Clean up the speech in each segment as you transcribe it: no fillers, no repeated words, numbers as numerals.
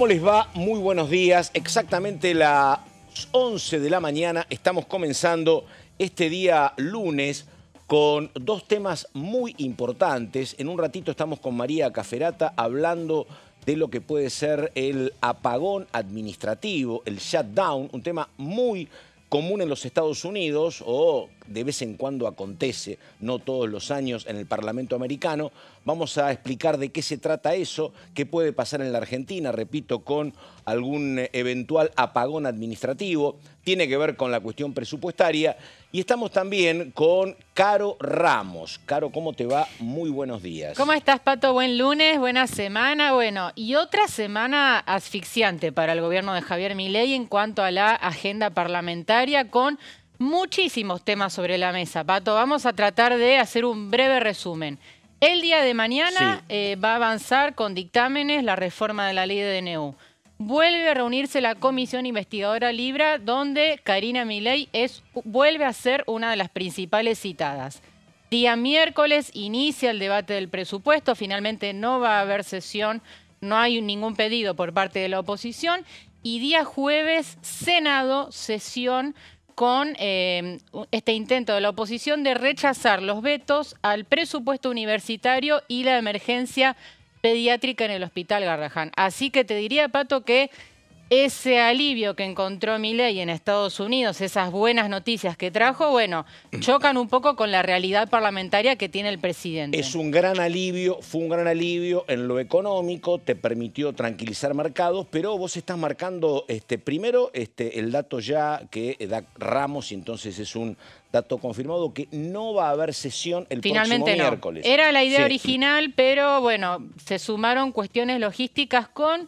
¿Cómo les va? Muy buenos días. Exactamente las 11 de la mañana estamos comenzando este día lunes con dos temas muy importantes. En un ratito estamos con María Caferata hablando de lo que puede ser el apagón administrativo, el shutdown, un tema muy común en los Estados Unidos o de vez en cuando acontece, no todos los años en el Parlamento americano. Vamos a explicar de qué se trata eso, qué puede pasar en la Argentina, repito, con algún eventual apagón administrativo. Tiene que ver con la cuestión presupuestaria. Y estamos también con Caro Ramos. Caro, ¿cómo te va? Muy buenos días. ¿Cómo estás, Pato? Buen lunes, buena semana. Bueno, y otra semana asfixiante para el gobierno de Javier Milei en cuanto a la agenda parlamentaria con muchísimos temas sobre la mesa. Pato, vamos a tratar de hacer un breve resumen. El día de mañana va a avanzar con dictámenes la reforma de la ley de DNU. Vuelve a reunirse la Comisión Investigadora Libra, donde Karina Milei vuelve a ser una de las principales citadas. Día miércoles inicia el debate del presupuesto. Finalmente no va a haber sesión, no hay ningún pedido por parte de la oposición. Y día jueves, Senado, sesión con este intento de la oposición de rechazar los vetos al presupuesto universitario y la emergencia pediátrica en el Hospital Garrahan. Así que te diría, Pato, que ese alivio que encontró Milei en Estados Unidos, esas buenas noticias que trajo, bueno, chocan un poco con la realidad parlamentaria que tiene el presidente. Es un gran alivio, fue un gran alivio en lo económico, te permitió tranquilizar mercados, pero vos estás marcando primero el dato ya que da Ramos, y entonces es un dato confirmado que no va a haber sesión el próximo miércoles. Era la idea original, pero bueno, se sumaron cuestiones logísticas con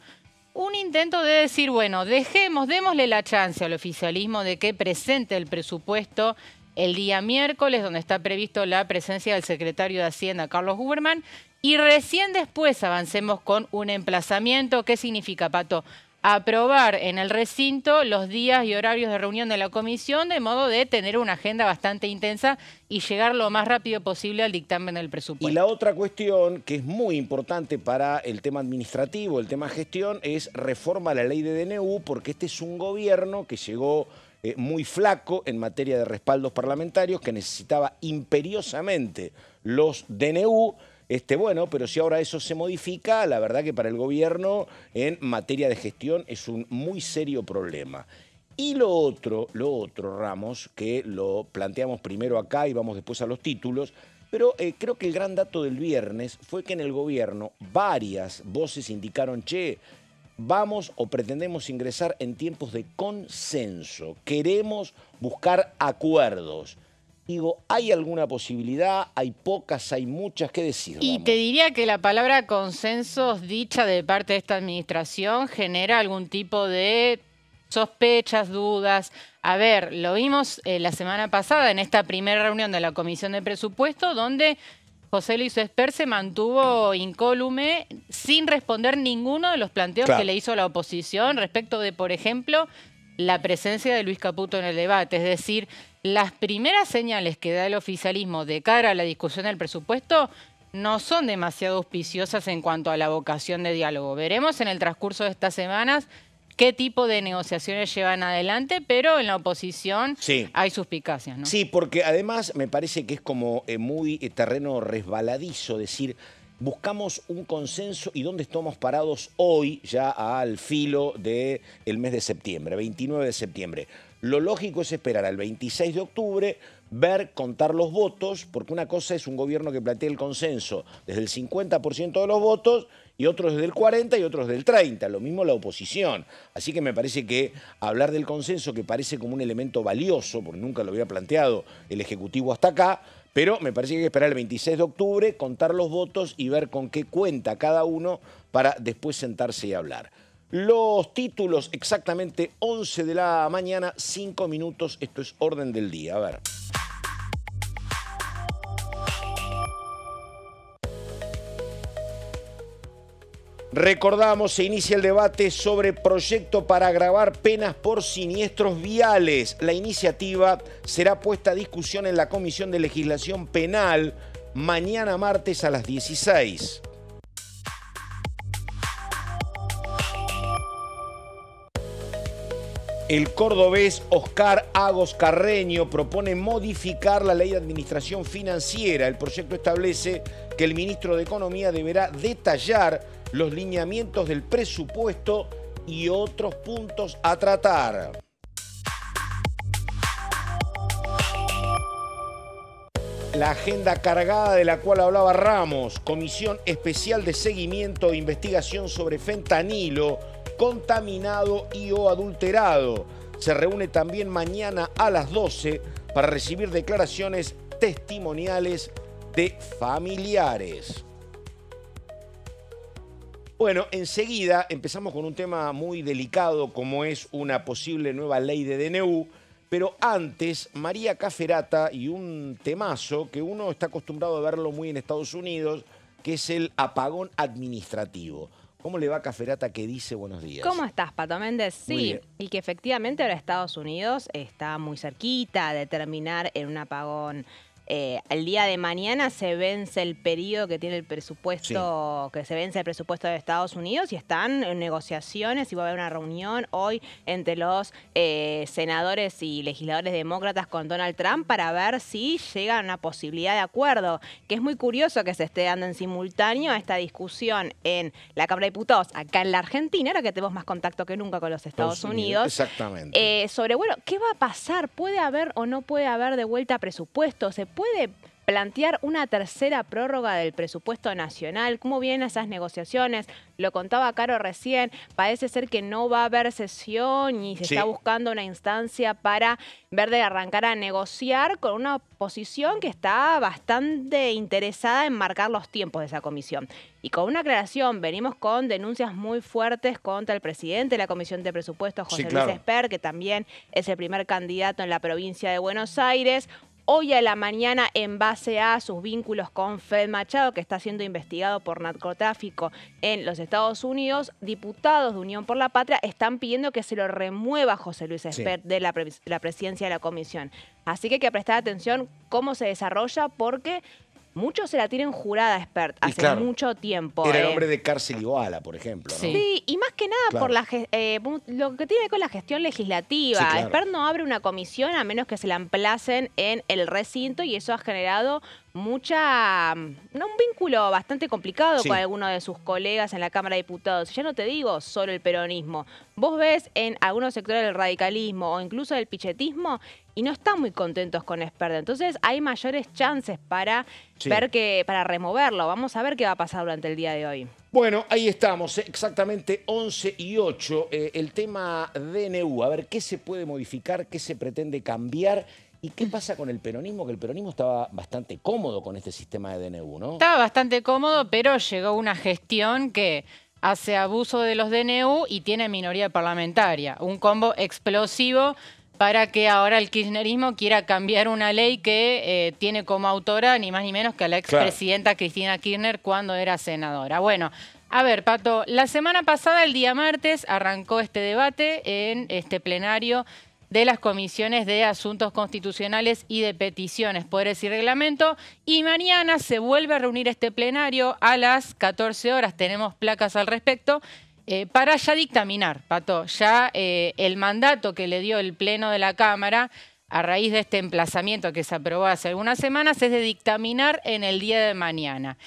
un intento de decir, bueno, démosle la chance al oficialismo de que presente el presupuesto el día miércoles, donde está previsto la presencia del secretario de Hacienda, Carlos Huberman, y recién después avancemos con un emplazamiento. ¿Qué significa, Pato? Aprobar en el recinto los días y horarios de reunión de la comisión, de modo de tener una agenda bastante intensa y llegar lo más rápido posible al dictamen del presupuesto. Y la otra cuestión que es muy importante para el tema administrativo, el tema gestión, es reforma a la ley de DNU, porque este es un gobierno que llegó muy flaco en materia de respaldos parlamentarios, que necesitaba imperiosamente los DNU. Bueno, pero si ahora eso se modifica, la verdad que para el gobierno en materia de gestión es un muy serio problema. Y lo otro, Ramos, que lo planteamos primero acá y vamos después a los títulos, pero creo que el gran dato del viernes fue que en el gobierno varias voces indicaron, vamos o pretendemos ingresar en tiempos de consenso, queremos buscar acuerdos. Digo, ¿hay alguna posibilidad? ¿Hay pocas? ¿Hay muchas? ¿Qué decir? Y te diría que la palabra consensos dicha de parte de esta administración genera algún tipo de sospechas, dudas. A ver, lo vimos la semana pasada en esta primera reunión de la Comisión de Presupuesto, donde José Luis Esper se mantuvo incólume sin responder ninguno de los planteos que le hizo la oposición respecto de, por ejemplo, la presencia de Luis Caputo en el debate. Es decir, las primeras señales que da el oficialismo de cara a la discusión del presupuesto no son demasiado auspiciosas en cuanto a la vocación de diálogo. Veremos en el transcurso de estas semanas qué tipo de negociaciones llevan adelante, pero en la oposición hay suspicacias, ¿no? Sí, porque además me parece que es como muy terreno resbaladizo decir, buscamos un consenso y dónde estamos parados hoy, ya al filo del mes de septiembre, 29 de septiembre. Lo lógico es esperar al 26 de octubre, ver, contar los votos, porque una cosa es un gobierno que plantea el consenso desde el 50% de los votos y otros desde el 40% y otros desde el 30%, lo mismo la oposición. Así que me parece que hablar del consenso, que parece como un elemento valioso, porque nunca lo había planteado el Ejecutivo hasta acá, pero me parece que hay que esperar el 26 de octubre, contar los votos y ver con qué cuenta cada uno para después sentarse y hablar. Los títulos, exactamente 11 de la mañana, 5 minutos. Esto es orden del día. A ver. Recordamos, se inicia el debate sobre proyecto para agravar penas por siniestros viales. La iniciativa será puesta a discusión en la Comisión de Legislación Penal mañana martes a las 16. El cordobés Oscar Agos Carreño propone modificar la ley de administración financiera. El proyecto establece que el ministro de Economía deberá detallar los lineamientos del presupuesto y otros puntos a tratar. La agenda cargada de la cual hablaba Ramos, Comisión Especial de Seguimiento e Investigación sobre Fentanilo, contaminado y o adulterado. Se reúne también mañana a las 12 para recibir declaraciones testimoniales de familiares. Bueno, enseguida empezamos con un tema muy delicado como es una posible nueva ley de DNU, pero antes María Cafferata y un temazo que uno está acostumbrado a verlo muy en Estados Unidos, que es el apagón administrativo. ¿Cómo le va, Cafferata? ¿Qué dice? Buenos días. ¿Cómo estás, Pato Méndez? Sí, y que efectivamente ahora Estados Unidos está muy cerquita de terminar en un apagón. El día de mañana se vence el periodo que tiene el presupuesto, que se vence el presupuesto de Estados Unidos y están en negociaciones y va a haber una reunión hoy entre los senadores y legisladores demócratas con Donald Trump para ver si llega a una posibilidad de acuerdo, que es muy curioso que se esté dando en simultáneo a esta discusión en la Cámara de Diputados acá en la Argentina, ahora que tenemos más contacto que nunca con los Estados Unidos. Exactamente. Sobre, bueno, ¿qué va a pasar? ¿Puede haber o no puede haber de vuelta presupuesto? ¿Se puede plantear una tercera prórroga del presupuesto nacional? ¿Cómo vienen esas negociaciones? Lo contaba Caro recién, parece ser que no va a haber sesión y se está buscando una instancia para ver de arrancar a negociar con una oposición que está bastante interesada en marcar los tiempos de esa comisión. Y con una aclaración, venimos con denuncias muy fuertes contra el presidente de la Comisión de Presupuestos, José Luis Espert, que también es el primer candidato en la provincia de Buenos Aires. Hoy a la mañana, en base a sus vínculos con Fred Machado, que está siendo investigado por narcotráfico en los Estados Unidos, diputados de Unión por la Patria están pidiendo que se lo remueva José Luis Espert de la presidencia de la comisión. Así que hay que prestar atención cómo se desarrolla porque muchos se la tienen jurada a Espert hace mucho tiempo. Era el hombre de Cárcel y Bala, por ejemplo, ¿no? Sí, y más que nada por lo que tiene que ver con la gestión legislativa. Espert no abre una comisión a menos que se la emplacen en el recinto y eso ha generado un vínculo bastante complicado con algunos de sus colegas en la Cámara de Diputados. Ya no te digo solo el peronismo. Vos ves en algunos sectores del radicalismo o incluso del pichetismo y no están muy contentos con Espert. Entonces hay mayores chances para para removerlo. Vamos a ver qué va a pasar durante el día de hoy. Bueno, ahí estamos, exactamente 11:08. El tema DNU, a ver qué se puede modificar, qué se pretende cambiar. ¿Y qué pasa con el peronismo? Que el peronismo estaba bastante cómodo con este sistema de DNU, ¿no? Estaba bastante cómodo, pero llegó una gestión que hace abuso de los DNU y tiene minoría parlamentaria. Un combo explosivo para que ahora el kirchnerismo quiera cambiar una ley que tiene como autora ni más ni menos que a la expresidenta Cristina Kirchner cuando era senadora. Bueno, a ver, Pato, la semana pasada, el día martes, arrancó este debate en este plenario de las comisiones de Asuntos Constitucionales y de Peticiones, Poderes y Reglamento. Y mañana se vuelve a reunir este plenario a las 14 horas. Tenemos placas al respecto para ya dictaminar, Pato, ya el mandato que le dio el Pleno de la Cámara a raíz de este emplazamiento que se aprobó hace algunas semanas es de dictaminar en el día de mañana.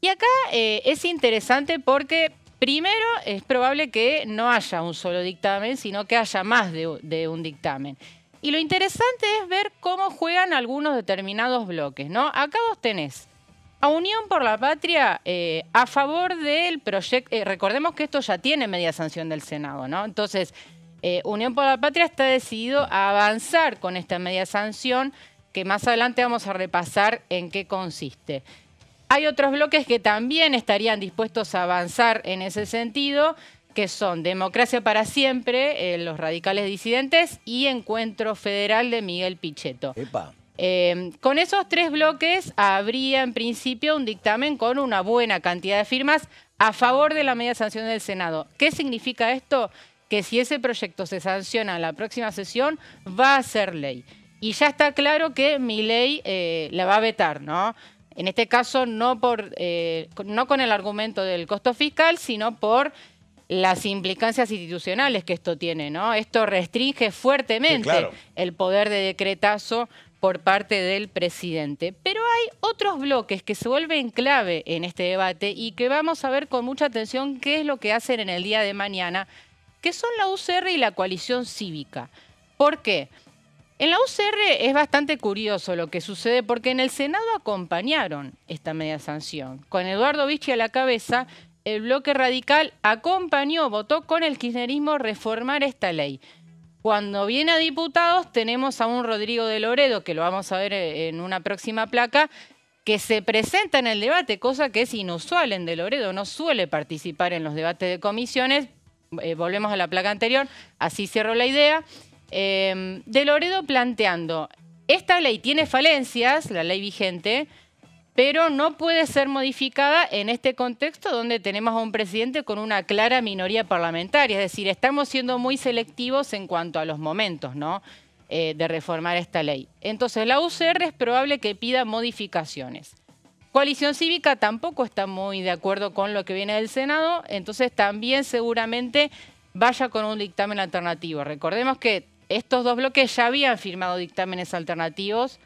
Y acá es interesante porque primero, es probable que no haya un solo dictamen, sino que haya más de un dictamen. Y lo interesante es ver cómo juegan algunos determinados bloques, ¿no? Acá vos tenés a Unión por la Patria a favor del proyecto. Recordemos que esto ya tiene media sanción del Senado, ¿no? Entonces, Unión por la Patria está decidido a avanzar con esta media sanción, que más adelante vamos a repasar en qué consiste. Hay otros bloques que también estarían dispuestos a avanzar en ese sentido, que son Democracia para Siempre, los radicales disidentes, y Encuentro Federal de Miguel Pichetto. Con esos tres bloques habría en principio un dictamen con una buena cantidad de firmas a favor de la media sanción del Senado. ¿Qué significa esto? Que si ese proyecto se sanciona en la próxima sesión, va a ser ley. Y ya está claro que Milei la va a vetar, ¿no? En este caso no con el argumento del costo fiscal, sino por las implicancias institucionales que esto tiene, ¿no? Esto restringe fuertemente claro, el poder de decretazo por parte del presidente. Pero hay otros bloques que se vuelven clave en este debate y que vamos a ver con mucha atención qué es lo que hacen en el día de mañana, que son la UCR y la coalición cívica. ¿Por qué? En la UCR es bastante curioso lo que sucede porque en el Senado acompañaron esta media sanción. Con Eduardo Vichy a la cabeza, el bloque radical acompañó, votó con el kirchnerismo reformar esta ley. Cuando viene a diputados tenemos a un Rodrigo de Loredo, que lo vamos a ver en una próxima placa, que se presenta en el debate, cosa que es inusual en de Loredo, no suele participar en los debates de comisiones. Volvemos a la placa anterior, así cierro la idea. De Loredo planteando, esta ley tiene falencias, la ley vigente, pero no puede ser modificada en este contexto donde tenemos a un presidente con una clara minoría parlamentaria. Es decir, estamos siendo muy selectivos en cuanto a los momentos, ¿no? De reformar esta ley. Entonces, la UCR es probable que pida modificaciones. Coalición Cívica tampoco está muy de acuerdo con lo que viene del Senado, entonces también seguramente vaya con un dictamen alternativo. Recordemos que estos dos bloques ya habían firmado dictámenes alternativos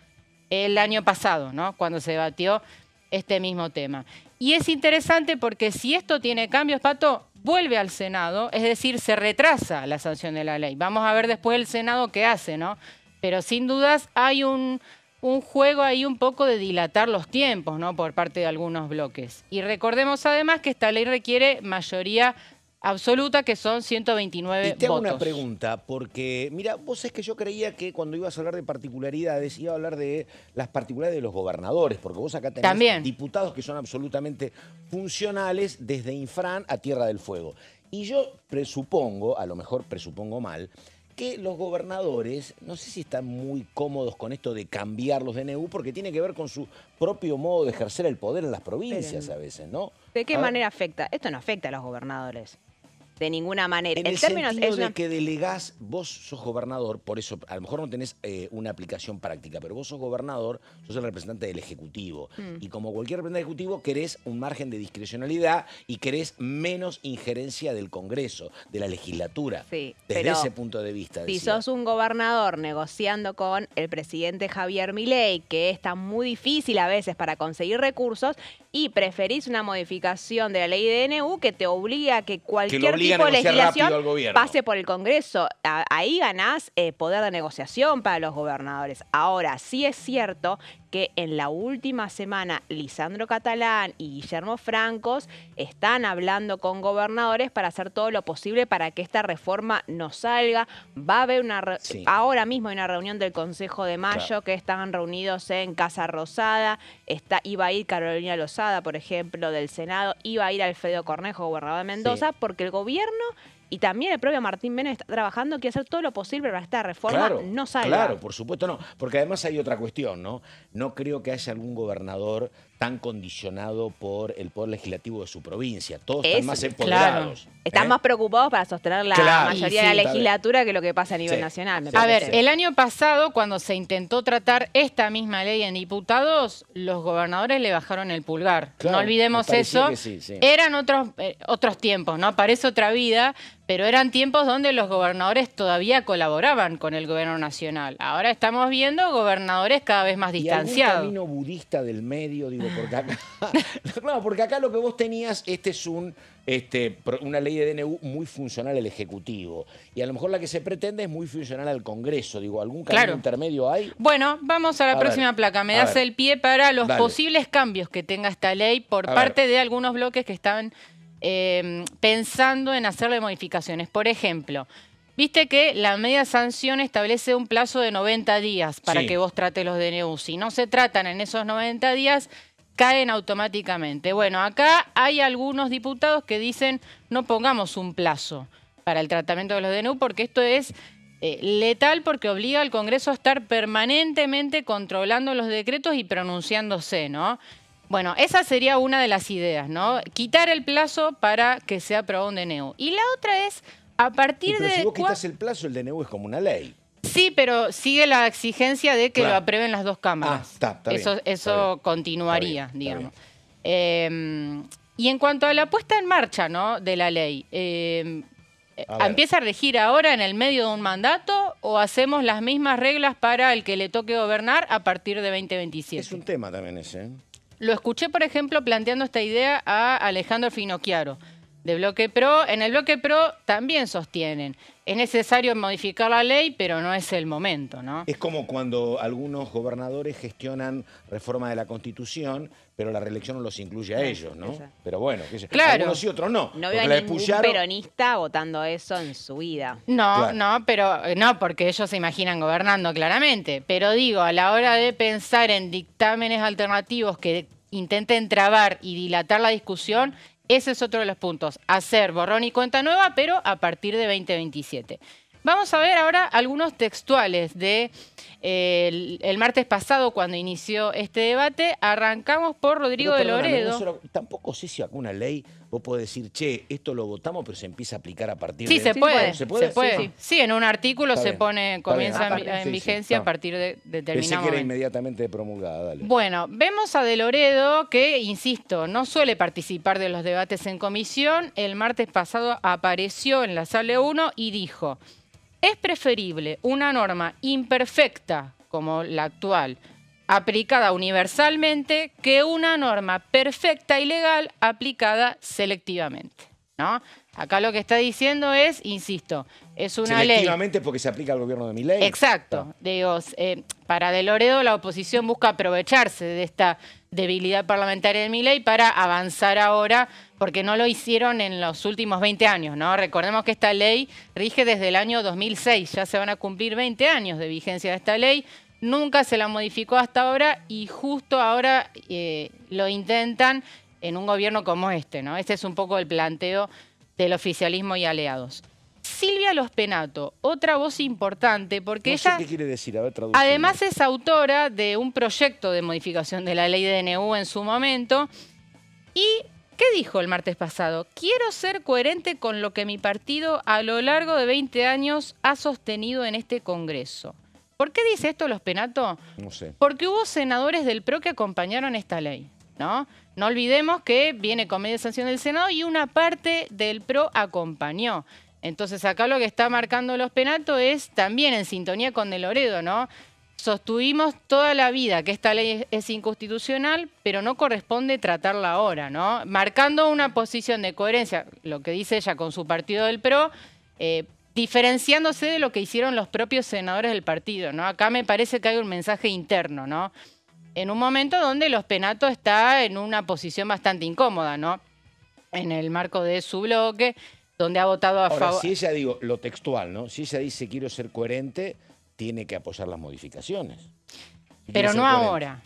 el año pasado, ¿no? Cuando se debatió este mismo tema. Y es interesante porque si esto tiene cambios, Pato, vuelve al Senado, es decir, se retrasa la sanción de la ley. Vamos a ver después el Senado qué hace, ¿no? Pero sin dudas hay un juego ahí un poco de dilatar los tiempos, ¿no? Por parte de algunos bloques. Y recordemos además que esta ley requiere mayoría absoluta, que son 129 votos. Y te hago una pregunta, porque, mira, vos es que yo creía que cuando ibas a hablar de particularidades, iba a hablar de las particularidades de los gobernadores, porque vos acá tenés también diputados que son absolutamente funcionales desde Infran a Tierra del Fuego. Y yo presupongo, a lo mejor presupongo mal, que los gobernadores, no sé si están muy cómodos con esto de cambiar los DNU, porque tiene que ver con su propio modo de ejercer el poder en las provincias a veces, ¿no? ¿De qué manera afecta? Esto no afecta a los gobernadores. De ninguna manera. En el sentido de que delegás, vos sos gobernador, por eso a lo mejor no tenés una aplicación práctica, pero vos sos gobernador, sos el representante del Ejecutivo. Y como cualquier representante del Ejecutivo, querés un margen de discrecionalidad y querés menos injerencia del Congreso, de la legislatura. Sí, desde ese punto de vista. Si decía. sos un gobernador negociando con el presidente Javier Milei, que está muy difícil a veces para conseguir recursos, y preferís una modificación de la ley de DNU que te obliga a que cualquier tipo de legislación pase por el Congreso. Ahí ganás poder de negociación para los gobernadores. Ahora, sí es cierto que en la última semana Lisandro Catalán y Guillermo Francos están hablando con gobernadores para hacer todo lo posible para que esta reforma no salga. Va a haber ahora mismo hay una reunión del Consejo de Mayo, que están reunidos en Casa Rosada. Iba a ir Carolina Lozada, por ejemplo, del Senado. Iba a ir Alfredo Cornejo, gobernador de Mendoza, porque el gobierno y también el propio Martín Menem está trabajando, quiere hacer todo lo posible para que esta reforma no salga. Claro, por supuesto no. Porque además hay otra cuestión, ¿no? No creo que haya algún gobernador tan condicionado por el poder legislativo de su provincia. Todos están más empoderados. Están más preocupados para sostener la mayoría de la legislatura que lo que pasa a nivel nacional. Me parece. A ver, el año pasado, cuando se intentó tratar esta misma ley en diputados, los gobernadores le bajaron el pulgar. No olvidemos eso. Eran otros tiempos, ¿no? Parece otra vida, pero eran tiempos donde los gobernadores todavía colaboraban con el gobierno nacional. Ahora estamos viendo gobernadores cada vez más distanciados. ¿Y algún camino budista del medio? Digo, porque acá, claro, porque acá lo que vos tenías, es una ley de DNU muy funcional al Ejecutivo. Y a lo mejor la que se pretende es muy funcional al Congreso. Digo, ¿algún camino intermedio hay? Bueno, vamos a la próxima placa. Me das el pie para los posibles cambios que tenga esta ley por parte de algunos bloques que están pensando en hacerle modificaciones. Por ejemplo, viste que la media sanción establece un plazo de 90 días para que vos trates los DNU. Si no se tratan en esos 90 días, caen automáticamente. Bueno, acá hay algunos diputados que dicen no pongamos un plazo para el tratamiento de los DNU porque esto es letal porque obliga al Congreso a estar permanentemente controlando los decretos y pronunciándose, ¿no? Bueno, esa sería una de las ideas, ¿no? Quitar el plazo para que sea aprobado un DNU. Y la otra es, a partir pero de... si vos quitas el plazo, el DNU es como una ley. Sí, pero sigue la exigencia de que lo aprueben las dos cámaras. Está bien, eso continuaría, digamos. Y en cuanto a la puesta en marcha, ¿no?, de la ley, A ¿empieza a regir ahora en el medio de un mandato o hacemos las mismas reglas para el que le toque gobernar a partir de 2027? Es un tema también ese, ¿eh? Lo escuché, por ejemplo, planteando esta idea a Alejandro Finocchiaro, de Bloque Pro. En el Bloque Pro también sostienen, es necesario modificar la ley, pero no es el momento, ¿no? Es como cuando algunos gobernadores gestionan reforma de la Constitución, pero la reelección no los incluye a ellos, ¿no? Exacto. Pero bueno, Claro. algunos sí, otros no. No porque veo la a ningún expulsaron. peronista votando eso en su vida. No, Claro. no, pero no, porque ellos se imaginan gobernando claramente. Pero digo, a la hora de pensar en dictámenes alternativos que intenten trabar y dilatar la discusión, ese es otro de los puntos. Hacer borrón y cuenta nueva, pero a partir de 2027. Vamos a ver ahora algunos textuales de el martes pasado, cuando inició este debate. Arrancamos por Rodrigo Pero de perdóname, Loredo. tampoco sé si alguna ley vos podés decir, che, esto lo votamos, pero se empieza a aplicar a partir Sí, de... se puede. ¿Se puede? Sí, sí, en un artículo Está se bien, pone, está comienza bien. en Sí, sí, vigencia está. a partir de Pensé determinado que era momento. inmediatamente promulgada, dale. Bueno, vemos a De Loredo que, insisto, no suele participar de los debates en comisión. El martes pasado apareció en la sala 1 y dijo: es preferible una norma imperfecta como la actual, aplicada universalmente, que una norma perfecta y legal aplicada selectivamente, ¿no? Acá lo que está diciendo es, insisto, es una ley. Selectivamente porque se aplica al gobierno de Milei. Exacto. Digo, para De Loredo la oposición busca aprovecharse de esta debilidad parlamentaria de Milei para avanzar ahora, porque no lo hicieron en los últimos 20 años, ¿no? Recordemos que esta ley rige desde el año 2006, ya se van a cumplir 20 años de vigencia de esta ley, nunca se la modificó hasta ahora y justo ahora lo intentan en un gobierno como este, ¿no? Este es un poco el planteo del oficialismo y aliados. Silvia Lospenato, otra voz importante, porque No sé ella qué quiere decir, a ver, traducime. además es autora de un proyecto de modificación de la ley de DNU en su momento. ¿Y qué dijo el martes pasado? Quiero ser coherente con lo que mi partido a lo largo de 20 años ha sostenido en este Congreso. ¿Por qué dice esto Lospenato? No sé. Porque hubo senadores del PRO que acompañaron esta ley, ¿no? No olvidemos que viene con media sanción del Senado y una parte del PRO acompañó. Entonces acá lo que está marcando Lospenato es también en sintonía con De Loredo, ¿no? Sostuvimos toda la vida que esta ley es inconstitucional, pero no corresponde tratarla ahora, ¿no? Marcando una posición de coherencia, lo que dice ella con su partido del PRO, diferenciándose de lo que hicieron los propios senadores del partido, ¿no? Acá me parece que hay un mensaje interno, ¿no? En un momento donde Lospenato está en una posición bastante incómoda, ¿no? En el marco de su bloque, donde ha votado a Ahora, favor. si ella, digo, lo textual, ¿no? Si ella dice quiero ser coherente, tiene que apoyar las modificaciones. Si quiere Pero ser no coherente. ahora.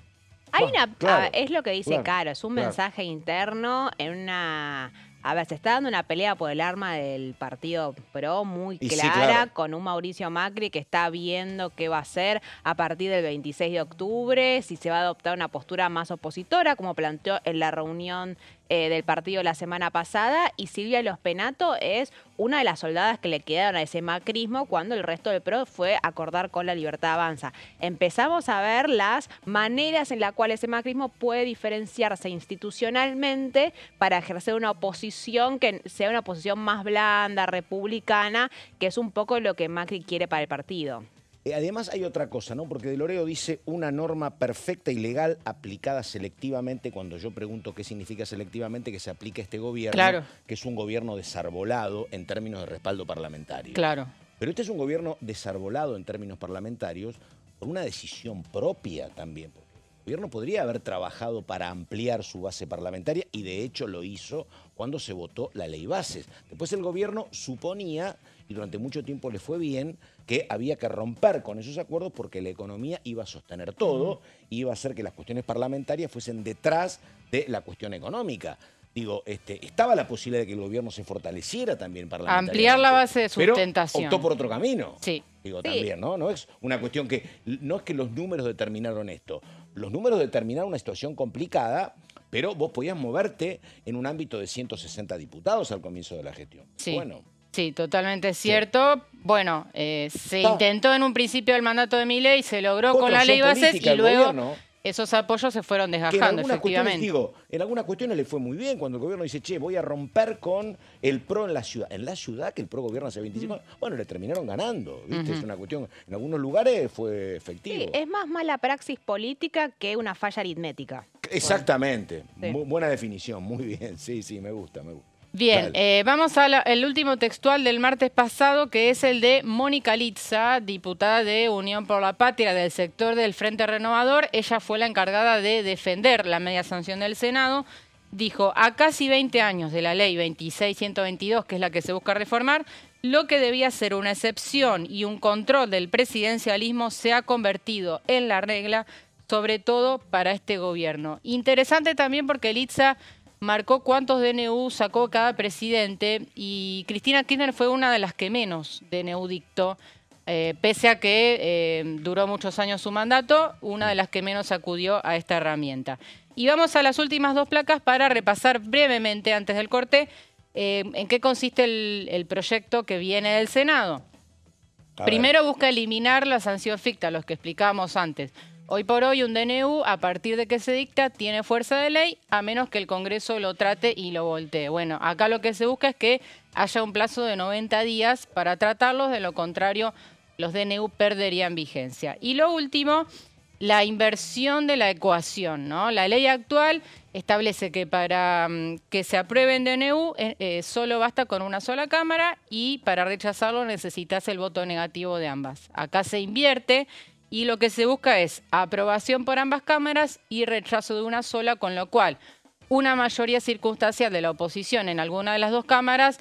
Hay Bueno, una, claro, es lo que dice claro, Caro, es un claro. mensaje interno en una... A ver, se está dando una pelea por el arma del partido PRO muy Y sí, clara, claro. con un Mauricio Macri que está viendo qué va a hacer a partir del 26 de octubre, si se va a adoptar una postura más opositora, como planteó en la reunión del partido la semana pasada, y Silvia Lospenato es una de las soldadas que le quedaron a ese macrismo cuando el resto del PRO fue a acordar con la Libertad Avanza. Empezamos a ver las maneras en las cuales ese macrismo puede diferenciarse institucionalmente para ejercer una oposición que sea una oposición más blanda, republicana, que es un poco lo que Macri quiere para el partido. Además hay otra cosa, ¿no? Porque De Loredo dice una norma perfecta y legal aplicada selectivamente. Cuando yo pregunto qué significa selectivamente, que se aplique a este gobierno, Claro. que es un gobierno desarbolado en términos de respaldo parlamentario. Claro. Pero este es un gobierno desarbolado en términos parlamentarios por una decisión propia también. Porque el gobierno podría haber trabajado para ampliar su base parlamentaria y de hecho lo hizo cuando se votó la ley bases. Después el gobierno suponía, y durante mucho tiempo le fue bien, que había que romper con esos acuerdos porque la economía iba a sostener todo, iba a hacer que las cuestiones parlamentarias fuesen detrás de la cuestión económica. Digo, estaba la posibilidad de que el gobierno se fortaleciera también parlamentariamente. Ampliar la base de sustentación. Pero optó por otro camino. Sí. Digo, Sí. también, ¿no? No es una cuestión que... No es que los números determinaron esto. Los números determinaron una situación complicada, pero vos podías moverte en un ámbito de 160 diputados al comienzo de la gestión. Sí. Bueno, Sí, totalmente cierto. Bueno, se Está. intentó en un principio el mandato de Milei, se logró Fue con la otra ley opción bases política y del luego gobierno. Esos apoyos se fueron Que en desgajando, algunas cuestiones, efectivamente. digo, en algunas cuestiones le fue muy bien cuando el gobierno dice, che, voy a romper con el PRO en la ciudad. En la ciudad, que el PRO gobierna hace 25 años, bueno, le terminaron ganando, ¿viste? Es una cuestión, en algunos lugares fue efectivo. Sí, es más mala praxis política que una falla aritmética. Exactamente. Sí. Buena definición, muy bien. Sí, sí, me gusta, me gusta. Bien, vamos al último textual del martes pasado, que es el de Mónica Litza, diputada de Unión por la Patria del sector del Frente Renovador. Ella fue la encargada de defender la media sanción del Senado. Dijo, a casi 20 años de la ley 26.122, que es la que se busca reformar, lo que debía ser una excepción y un control del presidencialismo se ha convertido en la regla, sobre todo para este gobierno. Interesante también porque Litza marcó cuántos DNU sacó cada presidente y Cristina Kirchner fue una de las que menos DNU dictó, pese a que duró muchos años su mandato, una de las que menos acudió a esta herramienta. Y vamos a las últimas dos placas para repasar brevemente antes del corte en qué consiste el proyecto que viene del Senado. Primero busca eliminar la sanción ficta, los que explicábamos antes. Hoy por hoy un DNU, a partir de que se dicta, tiene fuerza de ley, a menos que el Congreso lo trate y lo voltee. Bueno, acá lo que se busca es que haya un plazo de 90 días para tratarlos, de lo contrario los DNU perderían vigencia. Y lo último, la inversión de la ecuación, ¿no? La ley actual establece que para que se apruebe en DNU solo basta con una sola Cámara y para rechazarlo necesitas el voto negativo de ambas. Acá se invierte. Y lo que se busca es aprobación por ambas cámaras y rechazo de una sola, con lo cual una mayoría circunstancial de la oposición en alguna de las dos cámaras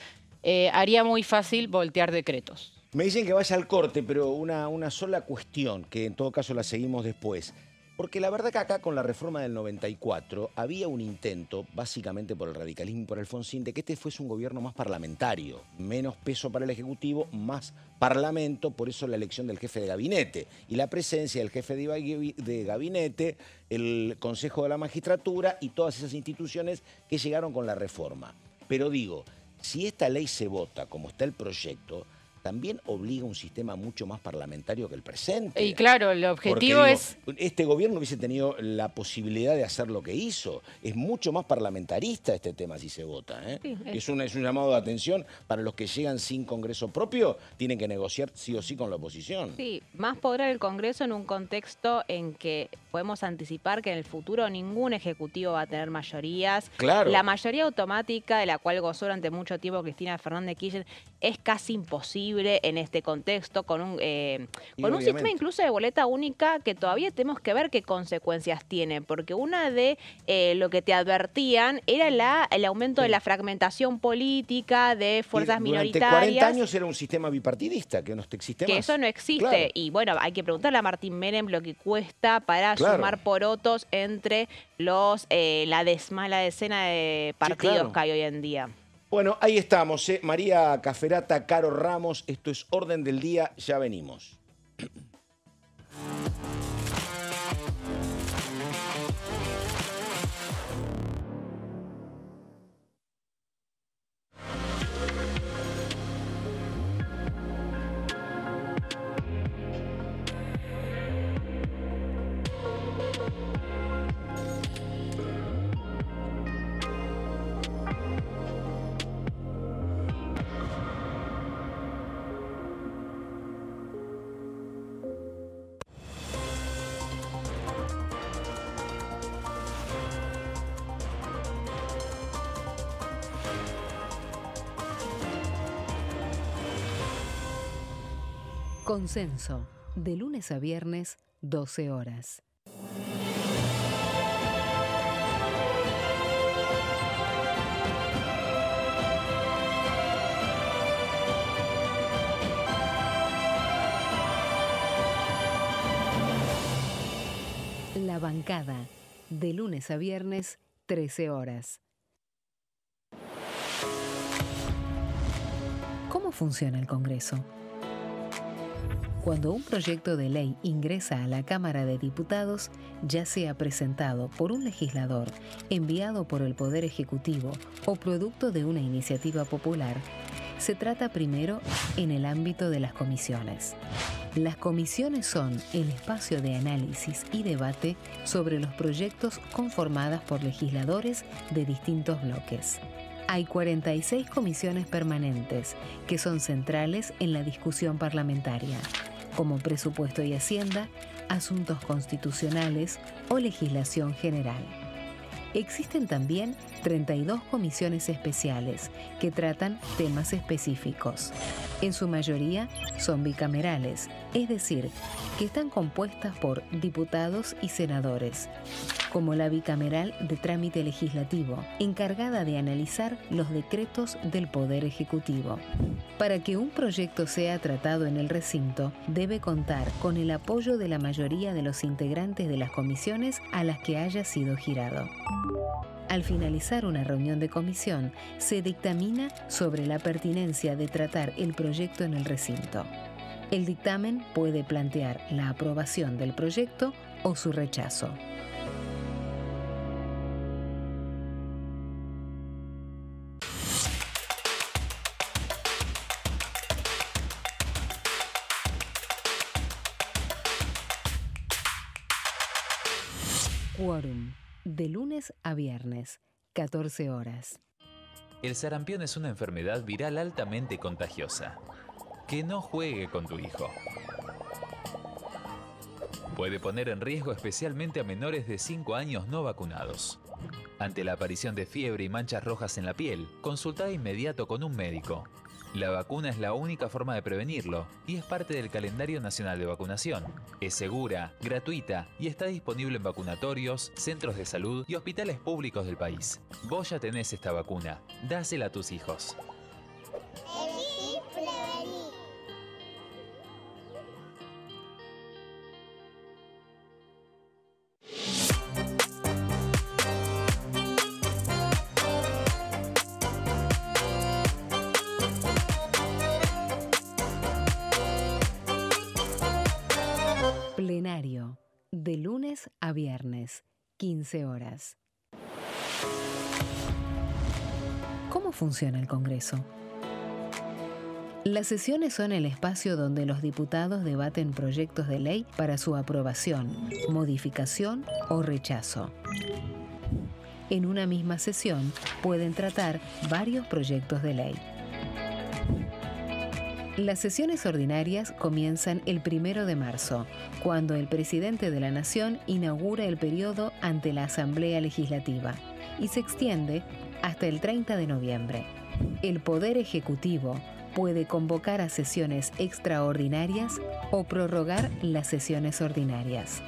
haría muy fácil voltear decretos. Me dicen que vaya al corte, pero una sola cuestión, que en todo caso la seguimos después. Porque la verdad que acá con la reforma del 94 había un intento, básicamente por el radicalismo y por Alfonsín, de que este fuese un gobierno más parlamentario, menos peso para el Ejecutivo, más parlamento, por eso la elección del jefe de gabinete y la presencia del jefe de gabinete, el Consejo de la Magistratura y todas esas instituciones que llegaron con la reforma. Pero digo, si esta ley se vota como está el proyecto, también obliga un sistema mucho más parlamentario que el presente. Y claro, el objetivo porque, es... este gobierno hubiese tenido la posibilidad de hacer lo que hizo. Es mucho más parlamentarista este tema si se vota, ¿eh? Sí, es un llamado de atención para los que llegan sin Congreso propio, tienen que negociar sí o sí con la oposición. Sí, más podrá el Congreso en un contexto en que podemos anticipar que en el futuro ningún ejecutivo va a tener mayorías. Claro. La mayoría automática de la cual gozó durante mucho tiempo Cristina Fernández de Kirchner es casi imposible en este contexto, con un sistema incluso de boleta única que todavía tenemos que ver qué consecuencias tiene, porque una de lo que te advertían era el aumento de la fragmentación política de fuerzas minoritarias. Durante 40 años era un sistema bipartidista, que no existe más. Que eso no existe. Claro. Y bueno, hay que preguntarle a Martín Menem lo que cuesta para sumar porotos entre la decena de partidos que hay hoy en día. Bueno, ahí estamos, ¿eh? María Caferata, Caro Ramos, esto es Orden del Día, ya venimos. Consenso, de lunes a viernes, 12 horas. La bancada, de lunes a viernes, 13 horas. ¿Cómo funciona el Congreso? Cuando un proyecto de ley ingresa a la Cámara de Diputados, ya sea presentado por un legislador, enviado por el Poder Ejecutivo o producto de una iniciativa popular, se trata primero en el ámbito de las comisiones. Las comisiones son el espacio de análisis y debate sobre los proyectos conformadas por legisladores de distintos bloques. Hay 46 comisiones permanentes que son centrales en la discusión parlamentaria, como Presupuesto y Hacienda, Asuntos Constitucionales o Legislación General. Existen también 32 comisiones especiales que tratan temas específicos. En su mayoría son bicamerales, es decir, que están compuestas por diputados y senadores, como la bicameral de trámite legislativo, encargada de analizar los decretos del Poder Ejecutivo. Para que un proyecto sea tratado en el recinto, debe contar con el apoyo de la mayoría de los integrantes de las comisiones a las que haya sido girado. Al finalizar una reunión de comisión, se dictamina sobre la pertinencia de tratar el proyecto en el recinto. El dictamen puede plantear la aprobación del proyecto o su rechazo. Quórum. De lunes a viernes, 14 horas. El sarampión es una enfermedad viral altamente contagiosa. Que no juegue con tu hijo. Puede poner en riesgo especialmente a menores de 5 años no vacunados. Ante la aparición de fiebre y manchas rojas en la piel, consulta de inmediato con un médico. La vacuna es la única forma de prevenirlo y es parte del calendario nacional de vacunación. Es segura, gratuita y está disponible en vacunatorios, centros de salud y hospitales públicos del país. Vos ya tenés esta vacuna. Dásela a tus hijos. Elegí prevenir. Plenario. De lunes a viernes, 15 horas. ¿Cómo funciona el Congreso? Las sesiones son el espacio donde los diputados debaten proyectos de ley para su aprobación, modificación o rechazo. En una misma sesión pueden tratar varios proyectos de ley. Las sesiones ordinarias comienzan el 1 de marzo, cuando el presidente de la Nación inaugura el periodo ante la Asamblea Legislativa y se extiende hasta el 30 de noviembre. El Poder Ejecutivo puede convocar a sesiones extraordinarias o prorrogar las sesiones ordinarias.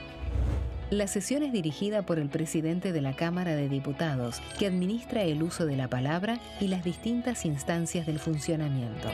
La sesión es dirigida por el presidente de la Cámara de Diputados, que administra el uso de la palabra y las distintas instancias del funcionamiento.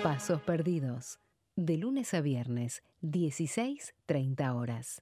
Pasos perdidos. De lunes a viernes, 16:30 horas.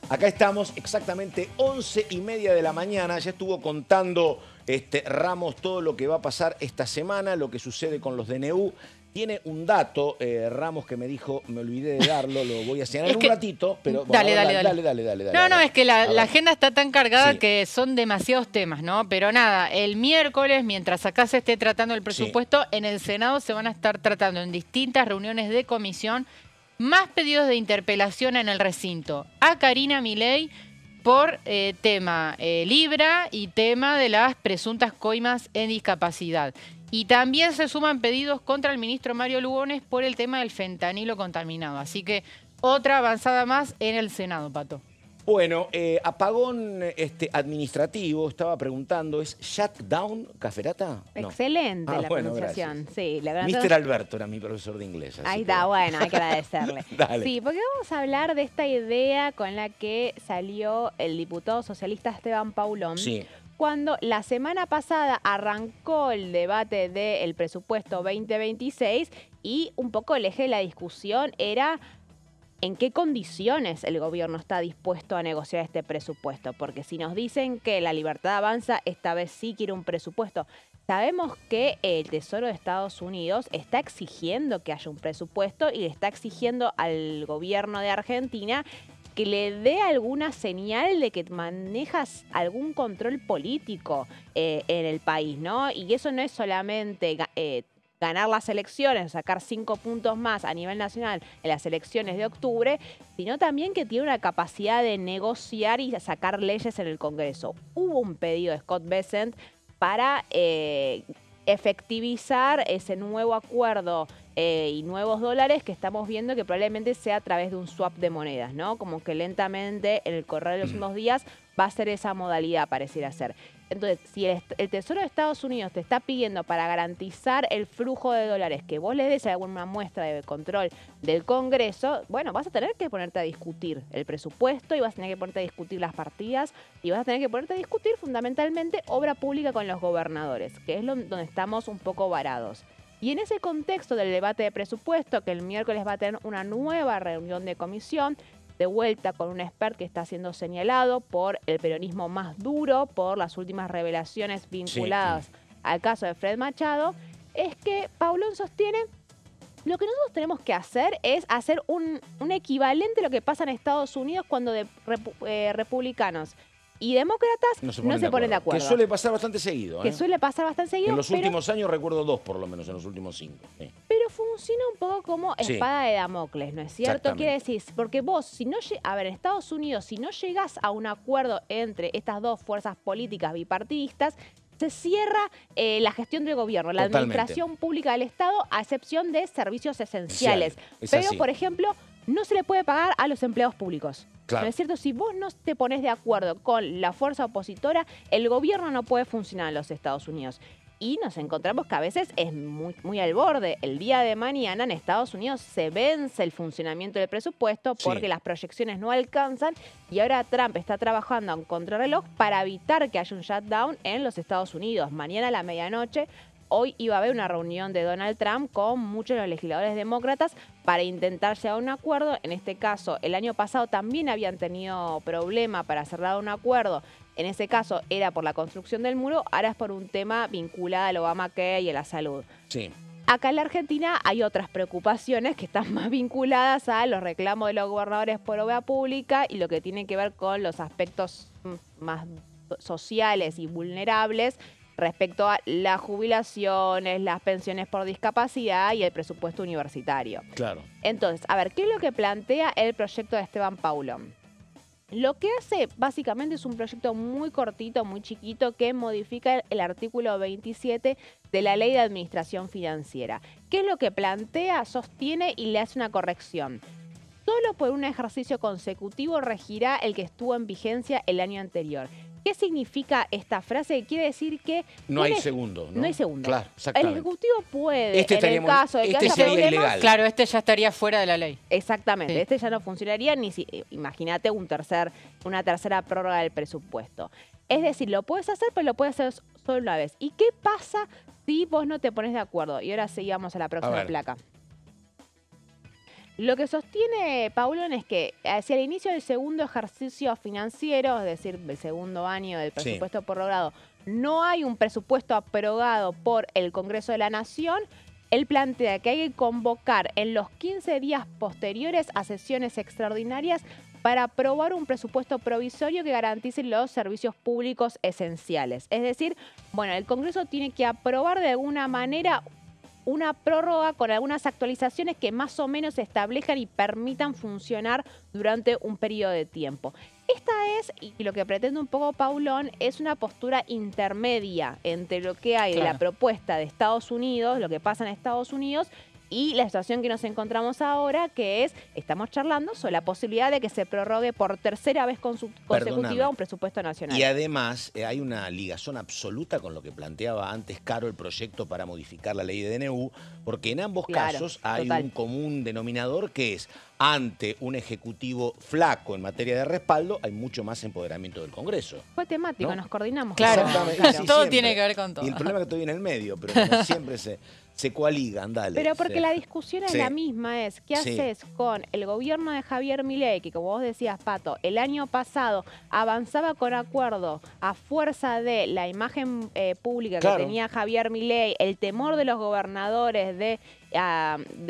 Acá estamos, exactamente 11:30 de la mañana. Ya estuvo contando Ramos todo lo que va a pasar esta semana, lo que sucede con los DNU. Tiene un dato, Ramos, que me dijo, me olvidé de darlo, lo voy a hacer en un ratito, pero bueno, dale. No, es que la ver. agenda está tan cargada Sí. que son demasiados temas, ¿no? Pero nada, el miércoles, mientras acá se esté tratando el presupuesto, en el Senado se van a estar tratando en distintas reuniones de comisión más pedidos de interpelación en el recinto a Karina Milei por tema Libra y tema de las presuntas coimas en discapacidad. Y también se suman pedidos contra el ministro Mario Lugones por el tema del fentanilo contaminado. Así que otra avanzada más en el Senado, Pato. Bueno, apagón administrativo, estaba preguntando, ¿es shutdown, Caferata? No. Excelente la bueno, pronunciación. gracias. Sí, la Mr. Alberto era mi profesor de inglés. así Ahí que- está, bueno, hay que agradecerle. Dale. Sí, porque vamos a hablar de esta idea con la que salió el diputado socialista Esteban Paulón. Sí. Cuando la semana pasada arrancó el debate del presupuesto 2026 y un poco el eje de la discusión era en qué condiciones el gobierno está dispuesto a negociar este presupuesto. Porque si nos dicen que la Libertad Avanza esta vez sí quiere un presupuesto, sabemos que el Tesoro de Estados Unidos está exigiendo que haya un presupuesto y le está exigiendo al gobierno de Argentina que le dé alguna señal de que manejas algún control político en el país, ¿no? Y eso no es solamente ganar las elecciones, sacar 5 puntos más a nivel nacional en las elecciones de octubre, sino también que tiene una capacidad de negociar y sacar leyes en el Congreso. Hubo un pedido de Scott Bessent para efectivizar ese nuevo acuerdo y nuevos dólares que estamos viendo, que probablemente sea a través de un swap de monedas, ¿no? Como que lentamente en el correr de los últimos días va a ser esa modalidad, pareciera ser. Entonces, si el Tesoro de Estados Unidos te está pidiendo para garantizar el flujo de dólares que vos le des alguna muestra de control del Congreso, bueno, vas a tener que ponerte a discutir el presupuesto y vas a tener que ponerte a discutir las partidas y vas a tener que ponerte a discutir fundamentalmente obra pública con los gobernadores, que es donde estamos un poco varados. Y en ese contexto del debate de presupuesto, que el miércoles va a tener una nueva reunión de comisión, de vuelta con un expert que está siendo señalado por el peronismo más duro, por las últimas revelaciones vinculadas al caso de Fred Machado, es que Paulón sostiene lo que nosotros tenemos que hacer es hacer un equivalente a lo que pasa en Estados Unidos cuando republicanos y demócratas no se ponen de acuerdo. Que suele pasar bastante seguido. Que suele pasar bastante seguido. En los últimos años recuerdo 2 por lo menos, en los últimos 5. Pero funciona un poco como espada de Damocles, ¿no es cierto? Exactamente. Quiere decir, porque vos, si no a ver, en Estados Unidos, si no llegás a un acuerdo entre estas dos fuerzas políticas bipartidistas, se cierra la gestión del gobierno, la Totalmente. administración pública del Estado, a excepción de servicios esenciales. Es Pero, así. por ejemplo, no se le puede pagar a los empleados públicos. Claro. ¿No es cierto? Si vos no te pones de acuerdo con la fuerza opositora, el gobierno no puede funcionar en los Estados Unidos. Y nos encontramos que a veces es muy al borde. El día de mañana en Estados Unidos se vence el funcionamiento del presupuesto porque las proyecciones no alcanzan y ahora Trump está trabajando a un contrarreloj para evitar que haya un shutdown en los Estados Unidos. Mañana a la medianoche, hoy iba a haber una reunión de Donald Trump con muchos de los legisladores demócratas para intentar llegar a un acuerdo. En este caso, el año pasado también habían tenido problema para cerrar un acuerdo. En ese caso era por la construcción del muro, ahora es por un tema vinculado al Obamacare y a la salud. Sí. Acá en la Argentina hay otras preocupaciones que están más vinculadas a los reclamos de los gobernadores por obra pública y lo que tiene que ver con los aspectos más sociales y vulnerables respecto a las jubilaciones, las pensiones por discapacidad y el presupuesto universitario. Claro. Entonces, a ver, ¿qué es lo que plantea el proyecto de Esteban Paulón? Lo que hace básicamente es un proyecto muy cortito, muy chiquito, que modifica el artículo 27 de la Ley de Administración Financiera. ¿Qué es lo que plantea? Sostiene y le hace una corrección. Solo por un ejercicio consecutivo regirá el que estuvo en vigencia el año anterior. ¿Qué significa esta frase? Quiere decir que No hay segundo, ¿no? No hay segundo. Claro, El exactamente. Ejecutivo puede, en el estaríamos- caso de que haya sería problemas, ilegal. Claro, este ya estaría fuera de la ley. exactamente, Sí. este ya no funcionaría ni si, imagínate una tercera prórroga del presupuesto. Es decir, lo puedes hacer, pero lo puedes hacer solo una vez. ¿Y qué pasa si vos no te pones de acuerdo? Y ahora seguimos a la próxima ver. placa. Lo que sostiene Paulón es que hacia el inicio del segundo ejercicio financiero, es decir, el segundo año del presupuesto prorrogado, no hay un presupuesto aprobado por el Congreso de la Nación. Él plantea que hay que convocar en los 15 días posteriores a sesiones extraordinarias para aprobar un presupuesto provisorio que garantice los servicios públicos esenciales. Es decir, bueno, el Congreso tiene que aprobar de alguna manera una prórroga con algunas actualizaciones que más o menos establezcan y permitan funcionar durante un periodo de tiempo. Esta es, y lo que pretende un poco Paulón, es una postura intermedia entre lo que hay de la propuesta de Estados Unidos, lo que pasa en Estados Unidos, y la situación que nos encontramos ahora, que es, estamos charlando sobre la posibilidad de que se prorrogue por tercera vez consecutiva un presupuesto nacional. Y además hay una ligazón absoluta con lo que planteaba antes Caro, el proyecto para modificar la ley de DNU, porque en ambos casos hay un común denominador que es, ante un ejecutivo flaco en materia de respaldo, hay mucho más empoderamiento del Congreso. Fue temático, nos coordinamos. Claro, Exactamente. todo tiene que ver con todo. Y el problema es que estoy en el medio, pero como siempre se coaligan, dale. Pero porque la discusión es la misma, es ¿qué haces con el gobierno de Javier Milei, que como vos decías, Pato, el año pasado avanzaba con acuerdo a fuerza de la imagen pública que tenía Javier Milei, el temor de los gobernadores de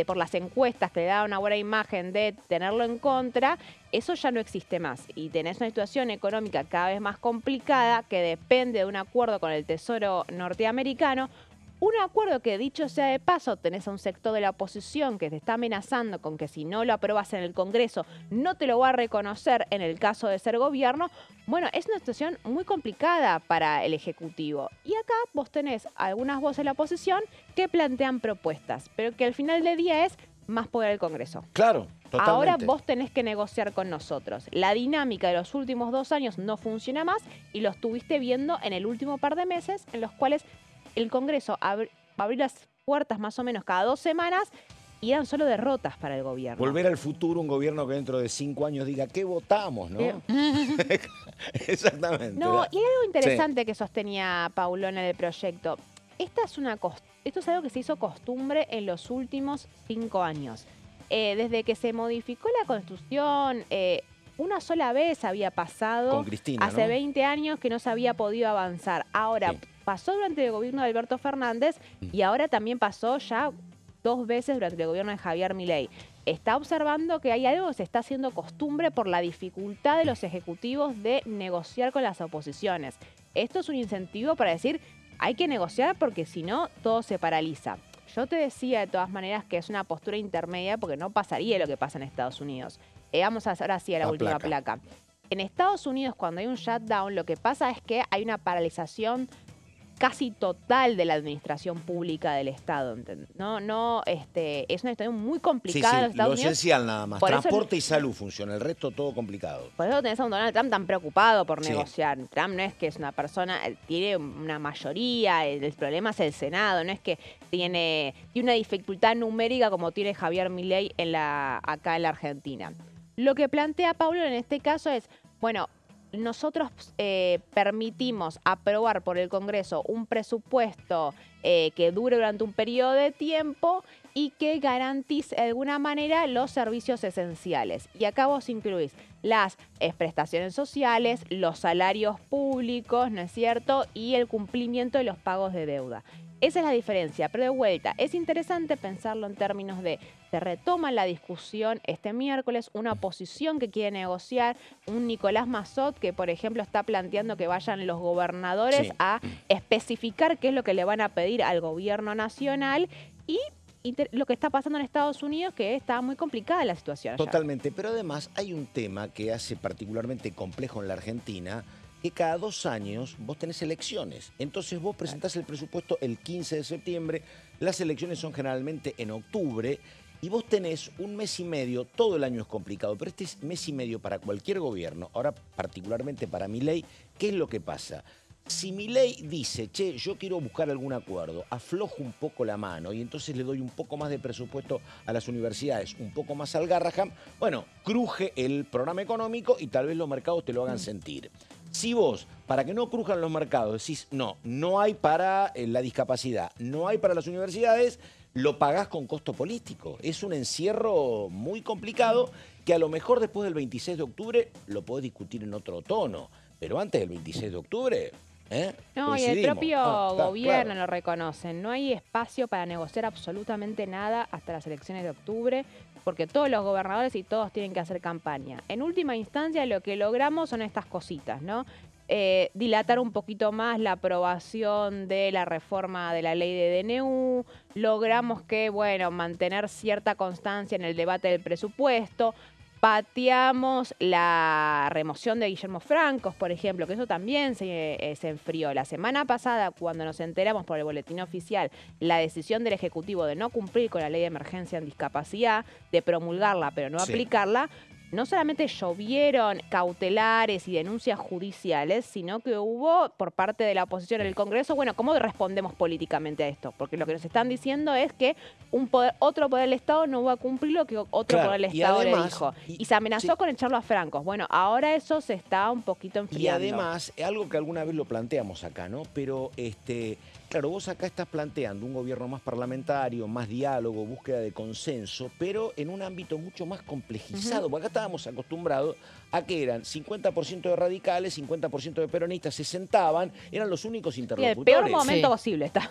por las encuestas que le daban una buena imagen de tenerlo en contra? Eso ya no existe más y tenés una situación económica cada vez más complicada que depende de un acuerdo con el Tesoro norteamericano. Un acuerdo que, dicho sea de paso, tenés a un sector de la oposición que te está amenazando con que si no lo aprobas en el Congreso no te lo va a reconocer en el caso de ser gobierno. Bueno, es una situación muy complicada para el Ejecutivo. Y acá vos tenés algunas voces de la oposición que plantean propuestas, pero que al final del día es más poder al Congreso. Claro, totalmente. Ahora vos tenés que negociar con nosotros. La dinámica de los últimos 2 años no funciona más y lo estuviste viendo en el último par de meses en los cuales el Congreso abrió las puertas más o menos cada 2 semanas y eran solo derrotas para el gobierno. Volver al futuro, un gobierno que dentro de 5 años diga, ¿qué votamos? ¿No? Exactamente. No, y hay algo interesante que sostenía Paulón en el proyecto. Esto es algo que se hizo costumbre en los últimos 5 años. Desde que se modificó la Constitución, una sola vez había pasado. Con Cristina, hace ¿no? 20 años que no se había podido avanzar. Ahora, pasó durante el gobierno de Alberto Fernández y ahora también pasó ya 2 veces durante el gobierno de Javier Milei. Está observando que hay algo que se está haciendo costumbre por la dificultad de los ejecutivos de negociar con las oposiciones. Esto es un incentivo para decir, hay que negociar porque si no, todo se paraliza. Yo te decía de todas maneras que es una postura intermedia porque no pasaría lo que pasa en Estados Unidos. Vamos ahora sí a la última placa. En Estados Unidos, cuando hay un shutdown, lo que pasa es que hay una paralización casi total de la administración pública del Estado. No, es una situación muy complicada en los Estados lo Unidos. esencial nada más. Por Transporte y salud funciona, el resto todo complicado. Por eso tenés a un Donald Trump tan preocupado por negociar. Trump no es que es una persona, tiene una mayoría, el problema es el Senado, no es que tiene una dificultad numérica como tiene Javier Milei acá en la Argentina. Lo que plantea Paulo en este caso es, bueno, nosotros permitimos aprobar por el Congreso un presupuesto que dure durante un periodo de tiempo y que garantice de alguna manera los servicios esenciales. Y acá vos incluís las prestaciones sociales, los salarios públicos, ¿no es cierto? Y el cumplimiento de los pagos de deuda. Esa es la diferencia, pero de vuelta, es interesante pensarlo en términos de, se retoma la discusión este miércoles, una oposición que quiere negociar, un Nicolás Massot que, por ejemplo, está planteando que vayan los gobernadores a especificar qué es lo que le van a pedir al gobierno nacional y lo que está pasando en Estados Unidos, que está muy complicada la situación. Totalmente, pero además hay un tema que hace particularmente complejo en la Argentina, que cada 2 años vos tenés elecciones. Entonces vos presentás el presupuesto el 15 de septiembre, las elecciones son generalmente en octubre, y vos tenés 1 mes y medio, todo el año es complicado, pero este mes y medio para cualquier gobierno, ahora particularmente para Milei, ¿qué es lo que pasa? Si Milei dice, che, yo quiero buscar algún acuerdo, aflojo un poco la mano y entonces le doy un poco más de presupuesto a las universidades, un poco más al Garraham, bueno, cruje el programa económico y tal vez los mercados te lo hagan sentir. Si vos, para que no crujan los mercados, decís, no hay para la discapacidad, no hay para las universidades, lo pagás con costo político. Es un encierro muy complicado que a lo mejor después del 26 de octubre lo podés discutir en otro tono, pero antes del 26 de octubre... No, y el propio gobierno claro. lo reconocen. No hay espacio para negociar absolutamente nada hasta las elecciones de octubre, porque todos los gobernadores y todos tienen que hacer campaña. En última instancia, lo que logramos son estas cositas, ¿no? Dilatar un poquito más la aprobación de la reforma de la ley de DNU, logramos que, bueno, mantener cierta constancia en el debate del presupuesto, pateamos la remoción de Guillermo Francos, por ejemplo, que eso también se enfrió. La semana pasada, cuando nos enteramos por el boletín oficial la decisión del Ejecutivo de no cumplir con la ley de emergencia en discapacidad, de promulgarla pero no aplicarla, no solamente llovieron cautelares y denuncias judiciales, sino que hubo por parte de la oposición en el Congreso, bueno, ¿cómo respondemos políticamente a esto? Porque lo que nos están diciendo es que otro poder del Estado no va a cumplir lo que otro poder del Estado le dijo. Y se amenazó con echarlo a Francos. Bueno, ahora eso se está un poquito enfriando. Y además, algo que alguna vez lo planteamos acá, ¿no? Pero, claro, vos acá estás planteando un gobierno más parlamentario, más diálogo, búsqueda de consenso, pero en un ámbito mucho más complejizado. Porque acá estábamos acostumbrados a que eran 50% de radicales, 50% de peronistas, se sentaban, eran los únicos interlocutores. Y el peor momento posible. Está.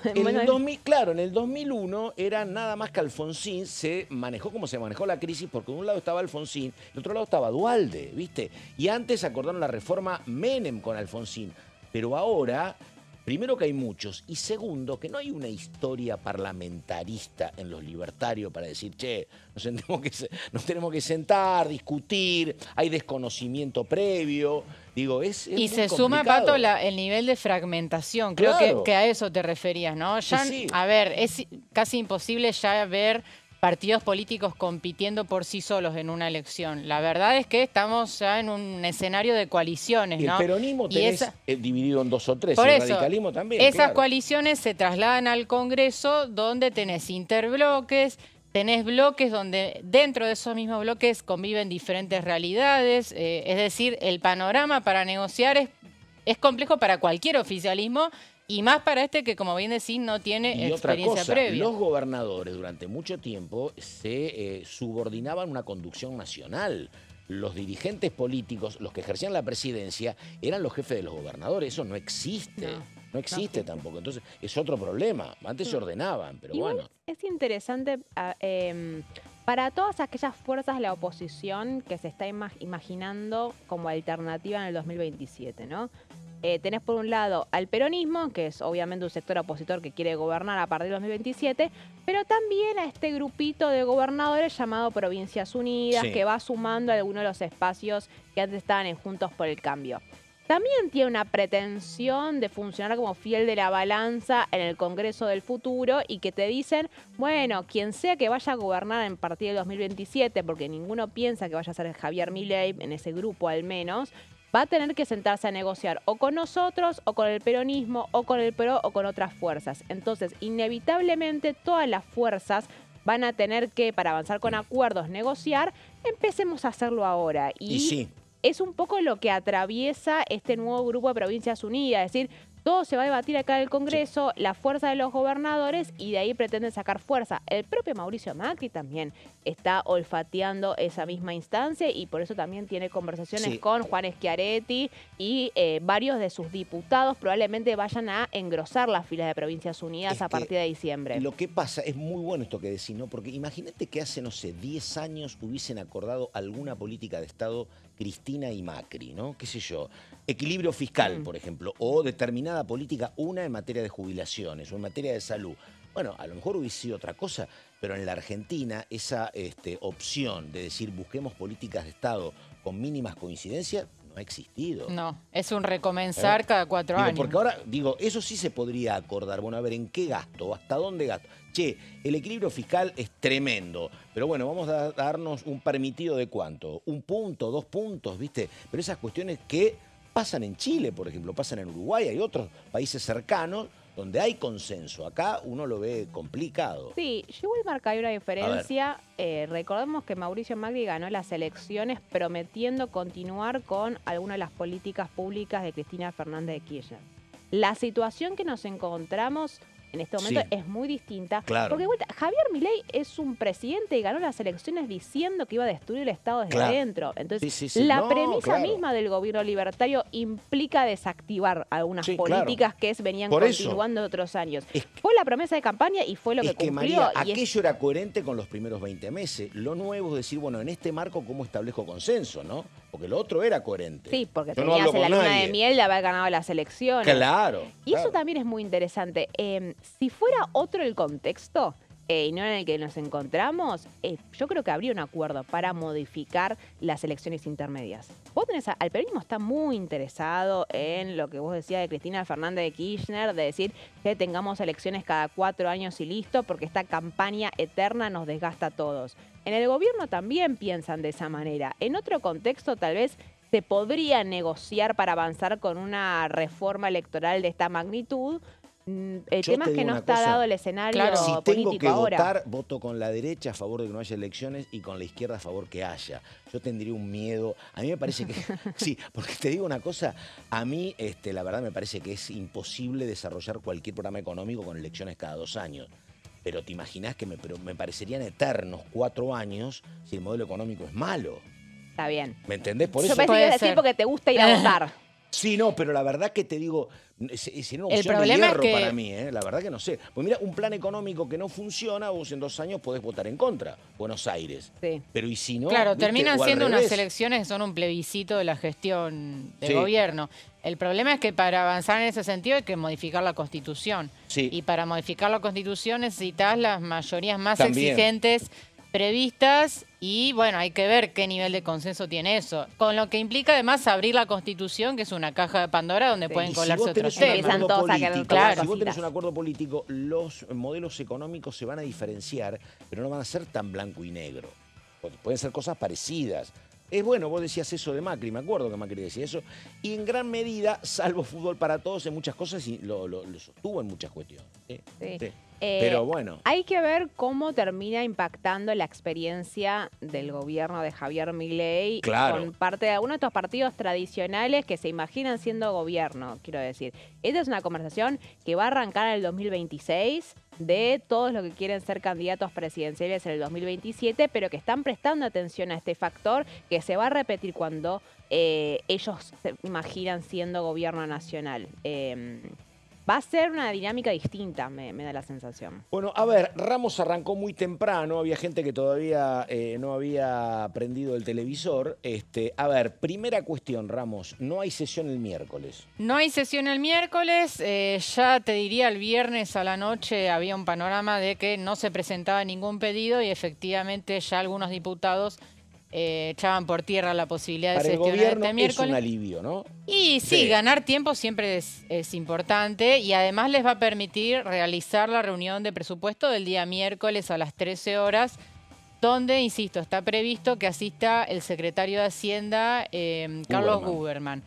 Claro, en el 2001 era nada más que Alfonsín, se manejó como se manejó la crisis, porque de un lado estaba Alfonsín, del otro lado estaba Duhalde, ¿viste? Y antes acordaron la reforma Menem con Alfonsín, pero ahora... Primero que hay muchos y segundo que no hay una historia parlamentarista en los libertarios para decir, che, nos tenemos que sentar, discutir, hay desconocimiento previo. Digo, es y se complicado. suma, Pato, el nivel de fragmentación. Creo que a eso te referías, ¿no? Ya, Sí. A ver, es casi imposible ya ver partidos políticos compitiendo por sí solos en una elección. La verdad es que estamos ya en un escenario de coaliciones, Y ¿no? el peronismo tenés dividido en 2 o 3, por el eso, radicalismo también. Esas claro. coaliciones se trasladan al Congreso, donde tenés interbloques, tenés bloques donde dentro de esos mismos bloques conviven diferentes realidades. Es decir, el panorama para negociar es complejo para cualquier oficialismo, y más para este que, como bien decís, no tiene experiencia previa. Los gobernadores durante mucho tiempo se subordinaban una conducción nacional. Los dirigentes políticos, los que ejercían la presidencia, eran los jefes de los gobernadores. Eso no existe. No existe tampoco. Entonces, es otro problema. Antes se ordenaban, pero Igual bueno. es interesante para todas aquellas fuerzas de la oposición que se está imaginando como alternativa en el 2027, ¿no? Tenés por un lado al peronismo, que es obviamente un sector opositor que quiere gobernar a partir del 2027, pero también a este grupito de gobernadores llamado Provincias Unidas, que va sumando algunos de los espacios que antes estaban en Juntos por el Cambio. También tiene una pretensión de funcionar como fiel de la balanza en el Congreso del futuro y que te dicen, bueno, quien sea que vaya a gobernar a partir del 2027, porque ninguno piensa que vaya a ser Javier Milei, en ese grupo al menos, va a tener que sentarse a negociar o con nosotros, o con el peronismo, o con el PRO, o con otras fuerzas. Entonces, inevitablemente, todas las fuerzas van a tener que, para avanzar con acuerdos, negociar. Empecemos a hacerlo ahora. Y sí. Es un poco lo que atraviesa este nuevo grupo de Provincias Unidas, es decir, todo se va a debatir acá en el Congreso, la fuerza de los gobernadores, y de ahí pretenden sacar fuerza. El propio Mauricio Macri también está olfateando esa misma instancia y por eso también tiene conversaciones con Juan Schiaretti y varios de sus diputados probablemente vayan a engrosar las filas de Provincias Unidas a partir de diciembre. Lo que pasa, es muy bueno esto que decís, ¿no? Porque imagínate que hace, no sé, 10 años hubiesen acordado alguna política de Estado Cristina y Macri, ¿no? Qué sé yo, equilibrio fiscal, por ejemplo, o determinada política, una en materia de jubilaciones o en materia de salud. Bueno, a lo mejor hubiese sido otra cosa, pero en la Argentina esa opción de decir busquemos políticas de Estado con mínimas coincidencias no ha existido. No, es un recomenzar cada 4 años. Porque ahora, eso sí se podría acordar. Bueno, a ver, ¿en qué gasto? ¿Hasta dónde gasto? Che, el equilibrio fiscal es tremendo, pero bueno, vamos a darnos un permitido de ¿cuánto? 1 punto, 2 puntos, ¿viste? Pero esas cuestiones que pasan en Chile, por ejemplo, pasan en Uruguay, hay otros países cercanos donde hay consenso. Acá uno lo ve complicado. Sí, yo igual marcaría una diferencia. Recordemos que Mauricio Macri ganó las elecciones prometiendo continuar con algunas de las políticas públicas de Cristina Fernández de Kirchner. La situación que nos encontramos en este momento Sí. es muy distinta. Claro. Porque de vuelta, Javier Milei es un presidente y ganó las elecciones diciendo que iba a destruir el Estado desde Claro. adentro. Entonces, Sí, sí, sí. la No, premisa claro. misma del gobierno libertario implica desactivar algunas Sí, claro. políticas que venían Por eso. continuando de otros años. Es que- Fue la promesa de campaña y fue lo Es que que, cumplió. María, y es- aquello era coherente con los primeros 20 meses. Lo nuevo es decir, bueno, en este marco, ¿cómo establezco consenso, no? Porque lo otro era coherente. Sí, porque Yo no tenías hablo la con luna nadie. de miel de haber ganado las elecciones. Claro. Y eso claro. también es muy interesante. Si fuera otro el contexto y no en el que nos encontramos, yo creo que habría un acuerdo para modificar las elecciones intermedias. Vos tenés al peronismo está muy interesado en lo que vos decías de Cristina Fernández de Kirchner, de decir que tengamos elecciones cada 4 años y listo, porque esta campaña eterna nos desgasta a todos. En el gobierno también piensan de esa manera. En otro contexto, tal vez se podría negociar para avanzar con una reforma electoral de esta magnitud. El Yo tema te es que digo no una está cosa. dado el escenario Claro. Si político tengo que ahora. votar, voto con la derecha a favor de que no haya elecciones y con la izquierda a favor que haya. Yo tendría un miedo. A mí me parece que... Sí, porque te digo una cosa. A mí, la verdad, me parece que es imposible desarrollar cualquier programa económico con elecciones cada 2 años. Pero te imaginás que me parecerían eternos 4 años si el modelo económico es malo. Está bien. ¿Me entendés? Por Yo eso... pensé que Puede ibas a decir ser. porque te gusta ir a votar. Sí, no, pero la verdad que te digo, sería una El opción de problema es hierro que- para mí, la verdad que no sé. Pues mira, un plan económico que no funciona, vos en 2 años podés votar en contra, Buenos Aires. Sí. Pero y si no, Claro, ¿viste? terminan O al siendo unas revés. elecciones que son un plebiscito de la gestión del Sí. gobierno. El problema es que para avanzar en ese sentido hay que modificar la Constitución. Sí. Y para modificar la Constitución necesitas las mayorías más También. exigentes previstas y bueno, hay que ver qué nivel de consenso tiene eso. Con lo que implica además abrir la Constitución, que es una caja de Pandora donde Sí. pueden Y colarse vos otros tenés un temas. Empiezan acuerdo todos a querer político, colar si vos cositas. tenés un acuerdo político, los modelos económicos se van a diferenciar, pero no van a ser tan blanco y negro. Pueden ser cosas parecidas. Es bueno, vos decías eso de Macri, me acuerdo que Macri decía eso, y en gran medida, salvo fútbol para todos en muchas cosas, y lo sostuvo en muchas cuestiones. Sí. Sí. Pero bueno. Hay que ver cómo termina impactando la experiencia del gobierno de Javier Milei Claro. con parte de algunos de estos partidos tradicionales que se imaginan siendo gobierno, quiero decir. Esta es una conversación que va a arrancar en el 2026 de todos los que quieren ser candidatos presidenciales en el 2027, pero que están prestando atención a este factor que se va a repetir cuando ellos se imaginan siendo gobierno nacional. Va a ser una dinámica distinta, me da la sensación. Bueno, a ver, Ramos arrancó muy temprano, había gente que todavía no había prendido el televisor. A ver, primera cuestión, Ramos, no hay sesión el miércoles. No hay sesión el miércoles, ya te diría el viernes a la noche había un panorama de que no se presentaba ningún pedido y efectivamente ya algunos diputados echaban por tierra la posibilidad de Para el gestionar gobierno este es miércoles. un alivio, ¿no? Y sí, Sí. ganar tiempo siempre es importante y además les va a permitir realizar la reunión de presupuesto del día miércoles a las 13 horas, donde, insisto, está previsto que asista el secretario de Hacienda, Carlos Guberman. Guberman.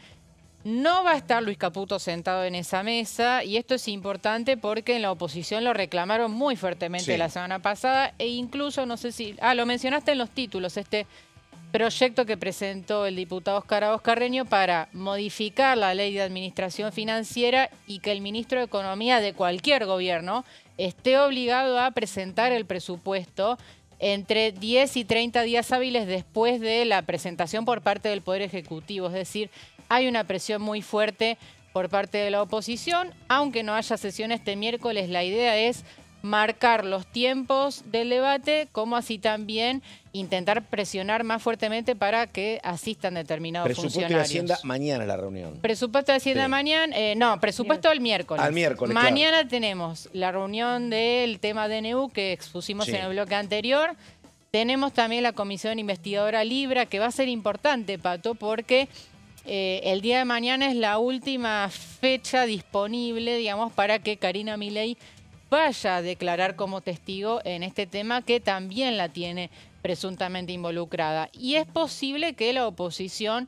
No va a estar Luis Caputo sentado en esa mesa y esto es importante porque en la oposición lo reclamaron muy fuertemente Sí. la semana pasada e incluso, no sé si... lo mencionaste en los títulos, este proyecto que presentó el diputado Oscar Carreño para modificar la ley de administración financiera y que el ministro de Economía de cualquier gobierno esté obligado a presentar el presupuesto entre 10 y 30 días hábiles después de la presentación por parte del Poder Ejecutivo. Es decir, hay una presión muy fuerte por parte de la oposición. Aunque no haya sesión este miércoles, la idea es marcar los tiempos del debate, como así también intentar presionar más fuertemente para que asistan determinados Presupuesto de funcionarios. Hacienda, mañana es la reunión. Presupuesto de Hacienda Sí. mañana, no, presupuesto al miércoles. Al miércoles, Mañana tenemos la reunión del tema DNU que expusimos Sí. en el bloque anterior. Tenemos también la comisión investigadora Libra, que va a ser importante, Pato, porque el día de mañana es la última fecha disponible, digamos, para que Karina Milei vaya a declarar como testigo en este tema que también la tiene presuntamente involucrada. Y es posible que la oposición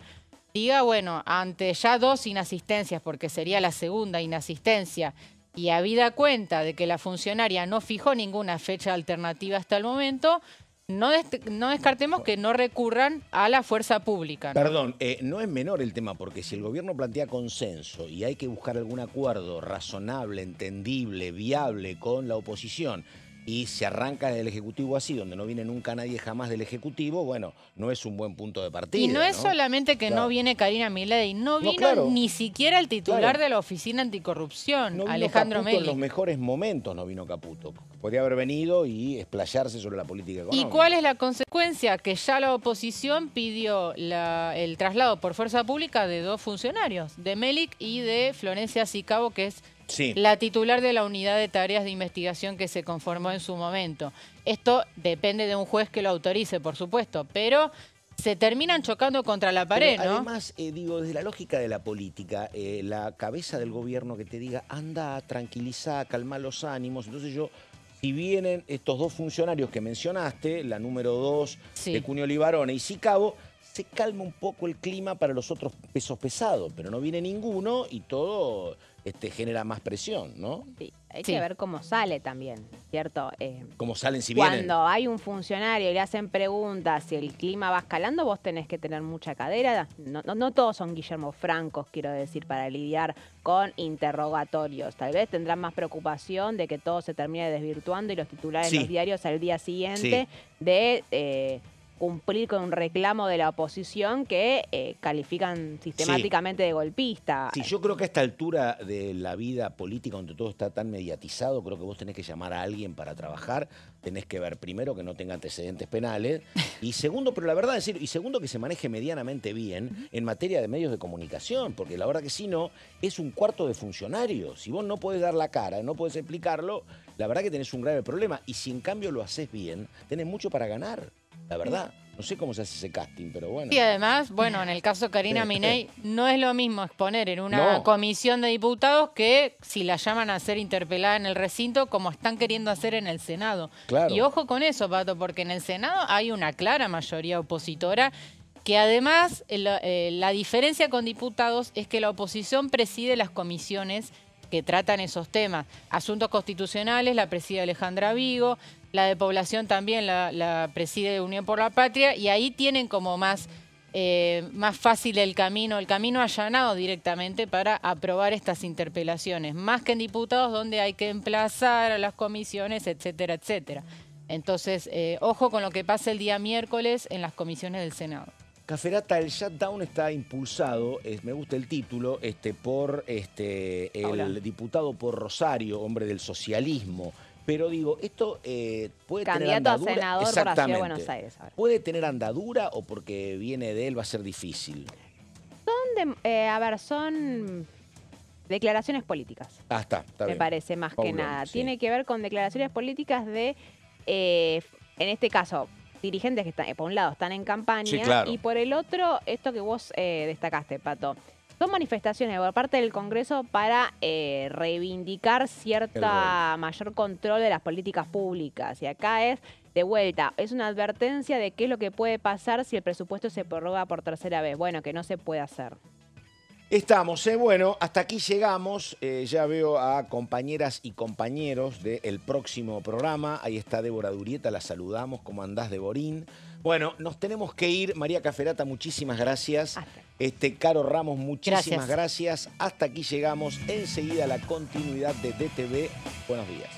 diga, bueno, ante ya 2 inasistencias, porque sería la segunda inasistencia, y habida cuenta de que la funcionaria no fijó ninguna fecha alternativa hasta el momento, no descartemos que no recurran a la fuerza pública, ¿no? Perdón, no es menor el tema, porque si el gobierno plantea consenso y hay que buscar algún acuerdo razonable, entendible, viable con la oposición, y se arranca del Ejecutivo así, donde no viene nunca nadie jamás del Ejecutivo, bueno, no es un buen punto de partida. Y no es solamente que Claro. no viene Karina Milei, no vino claro. ni siquiera el titular Claro. de la Oficina Anticorrupción, No vino Alejandro Caputo en los Meli. mejores momentos, no vino Caputo. Podría haber venido y explayarse sobre la política ¿Y económica. cuál es la consecuencia? Que ya la oposición pidió el traslado por fuerza pública de 2 funcionarios, de Melik y de Florencia Sicabo, que es Sí. la titular de la unidad de tareas de investigación que se conformó en su momento. Esto depende de un juez que lo autorice, por supuesto, pero se terminan chocando contra la pared, Pero ¿no? además, digo, desde la lógica de la política, la cabeza del gobierno que te diga, anda, tranquiliza, calma los ánimos. Entonces si vienen estos 2 funcionarios que mencionaste, la número 2, Sí. de Cunio Libarone y Sicabo, se calma un poco el clima para los otros pesos pesados, pero no viene ninguno y todo genera más presión, ¿no? Sí, hay Sí. que ver cómo sale también, ¿cierto? Como salen si vienen. Cuando hay un funcionario y le hacen preguntas si el clima va escalando, vos tenés que tener mucha cadera. No todos son Guillermo Francos, quiero decir, para lidiar con interrogatorios. Tal vez tendrán más preocupación de que todo se termine desvirtuando y los titulares de Sí. los diarios al día siguiente de cumplir con un reclamo de la oposición que califican sistemáticamente de golpista. Sí, yo creo que a esta altura de la vida política, donde todo está tan mediatizado, creo que vos tenés que llamar a alguien para trabajar, tenés que ver primero que no tenga antecedentes penales, y segundo, pero la verdad es decir, y segundo que se maneje medianamente bien en materia de medios de comunicación, porque la verdad que si no, es un cuarto de funcionario. Si vos no podés dar la cara, no podés explicarlo, la verdad que tenés un grave problema. Y si en cambio lo haces bien, tenés mucho para ganar, la verdad. No sé cómo se hace ese casting, pero bueno. Y además, bueno, en el caso de Karina Milei, no es lo mismo exponer en una No. comisión de diputados que si la llaman a ser interpelada en el recinto, como están queriendo hacer en el Senado. Claro. Y ojo con eso, Pato, porque en el Senado hay una clara mayoría opositora que además la diferencia con diputados es que la oposición preside las comisiones que tratan esos temas. Asuntos constitucionales la preside Alejandra Vigo, la de población también la preside Unión por la Patria, y ahí tienen como más fácil el camino allanado directamente para aprobar estas interpelaciones, más que en diputados donde hay que emplazar a las comisiones, etcétera, etcétera. Entonces, ojo con lo que pasa el día miércoles en las comisiones del Senado. Caferata, el shutdown está impulsado, me gusta el título, por el diputado por Rosario, hombre del socialismo. Pero digo, esto puede tener Candidato a andadura. senador por la Ciudad de Exactamente. Buenos Aires ahora. ¿Puede tener andadura o porque viene de él va a ser difícil? Son declaraciones políticas. Ah, está Me bien. parece más que Paulón, nada. sí. Tiene que ver con declaraciones políticas de, en este caso, dirigentes que están, por un lado están en campaña, Sí, claro. y por el otro, esto que vos destacaste, Pato. Son manifestaciones por parte del Congreso para reivindicar cierta mayor control de las políticas públicas. Y acá es, de vuelta, es una advertencia de qué es lo que puede pasar si el presupuesto se prorroga por tercera vez. Bueno, que no se puede hacer. Estamos, bueno, hasta aquí llegamos. Ya veo a compañeras y compañeros del próximo programa. Ahí está Débora Durieta, la saludamos. ¿Cómo andás, Deborín? Bueno, nos tenemos que ir. María Caferata, muchísimas gracias. Caro Ramos, muchísimas gracias. Hasta aquí llegamos. Enseguida la continuidad de DTV. Buenos días.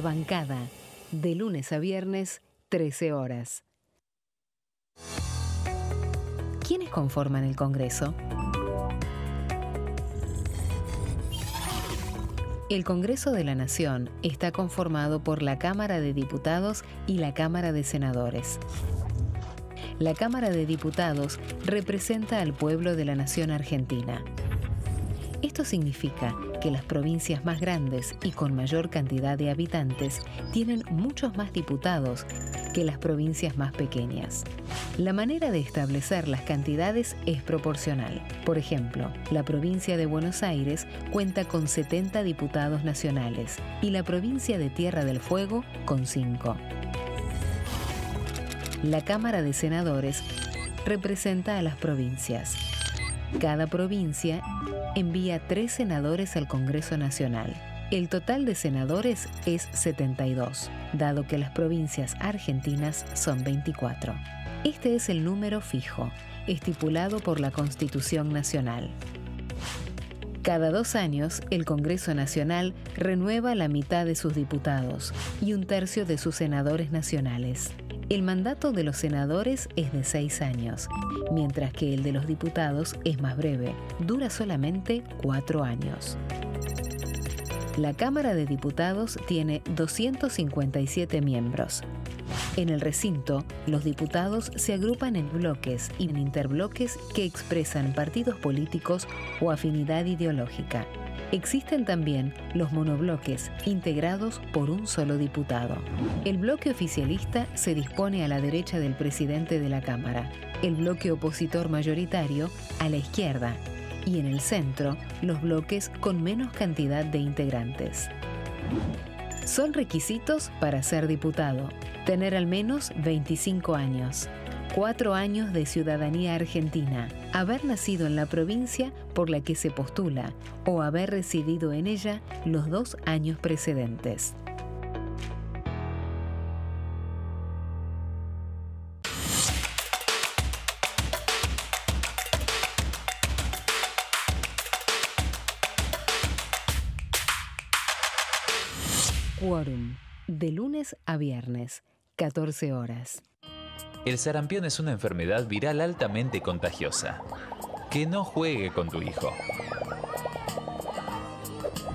La Bancada, de lunes a viernes, 13 horas. ¿Quiénes conforman el Congreso? El Congreso de la Nación está conformado por la Cámara de Diputados y la Cámara de Senadores. La Cámara de Diputados representa al pueblo de la nación argentina. Esto significa que las provincias más grandes y con mayor cantidad de habitantes tienen muchos más diputados que las provincias más pequeñas. La manera de establecer las cantidades es proporcional. Por ejemplo, la provincia de Buenos Aires cuenta con 70 diputados nacionales y la provincia de Tierra del Fuego con 5. La Cámara de Senadores representa a las provincias. Cada provincia envía 3 senadores al Congreso Nacional. El total de senadores es 72, dado que las provincias argentinas son 24. Este es el número fijo, estipulado por la Constitución Nacional. Cada 2 años, el Congreso Nacional renueva la mitad de sus diputados y 1/3 de sus senadores nacionales. El mandato de los senadores es de 6 años, mientras que el de los diputados es más breve, dura solamente 4 años. La Cámara de Diputados tiene 257 miembros. En el recinto, los diputados se agrupan en bloques y en interbloques que expresan partidos políticos o afinidad ideológica. Existen también los monobloques, integrados por un solo diputado. El bloque oficialista se dispone a la derecha del presidente de la Cámara, el bloque opositor mayoritario a la izquierda, y en el centro, los bloques con menos cantidad de integrantes. Son requisitos para ser diputado: tener al menos 25 años, 4 años de ciudadanía argentina, haber nacido en la provincia por la que se postula o haber residido en ella los 2 años precedentes. Quórum, de lunes a viernes, 14 horas. El sarampión es una enfermedad viral altamente contagiosa. Que no juegue con tu hijo.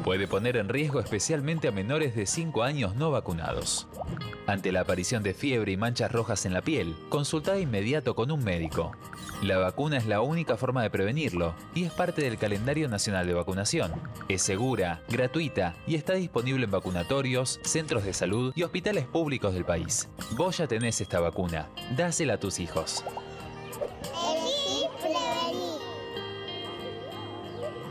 Puede poner en riesgo especialmente a menores de 5 años no vacunados. Ante la aparición de fiebre y manchas rojas en la piel, consulta de inmediato con un médico. La vacuna es la única forma de prevenirlo y es parte del calendario nacional de vacunación. Es segura, gratuita y está disponible en vacunatorios, centros de salud y hospitales públicos del país. Vos ya tenés esta vacuna. Dásela a tus hijos.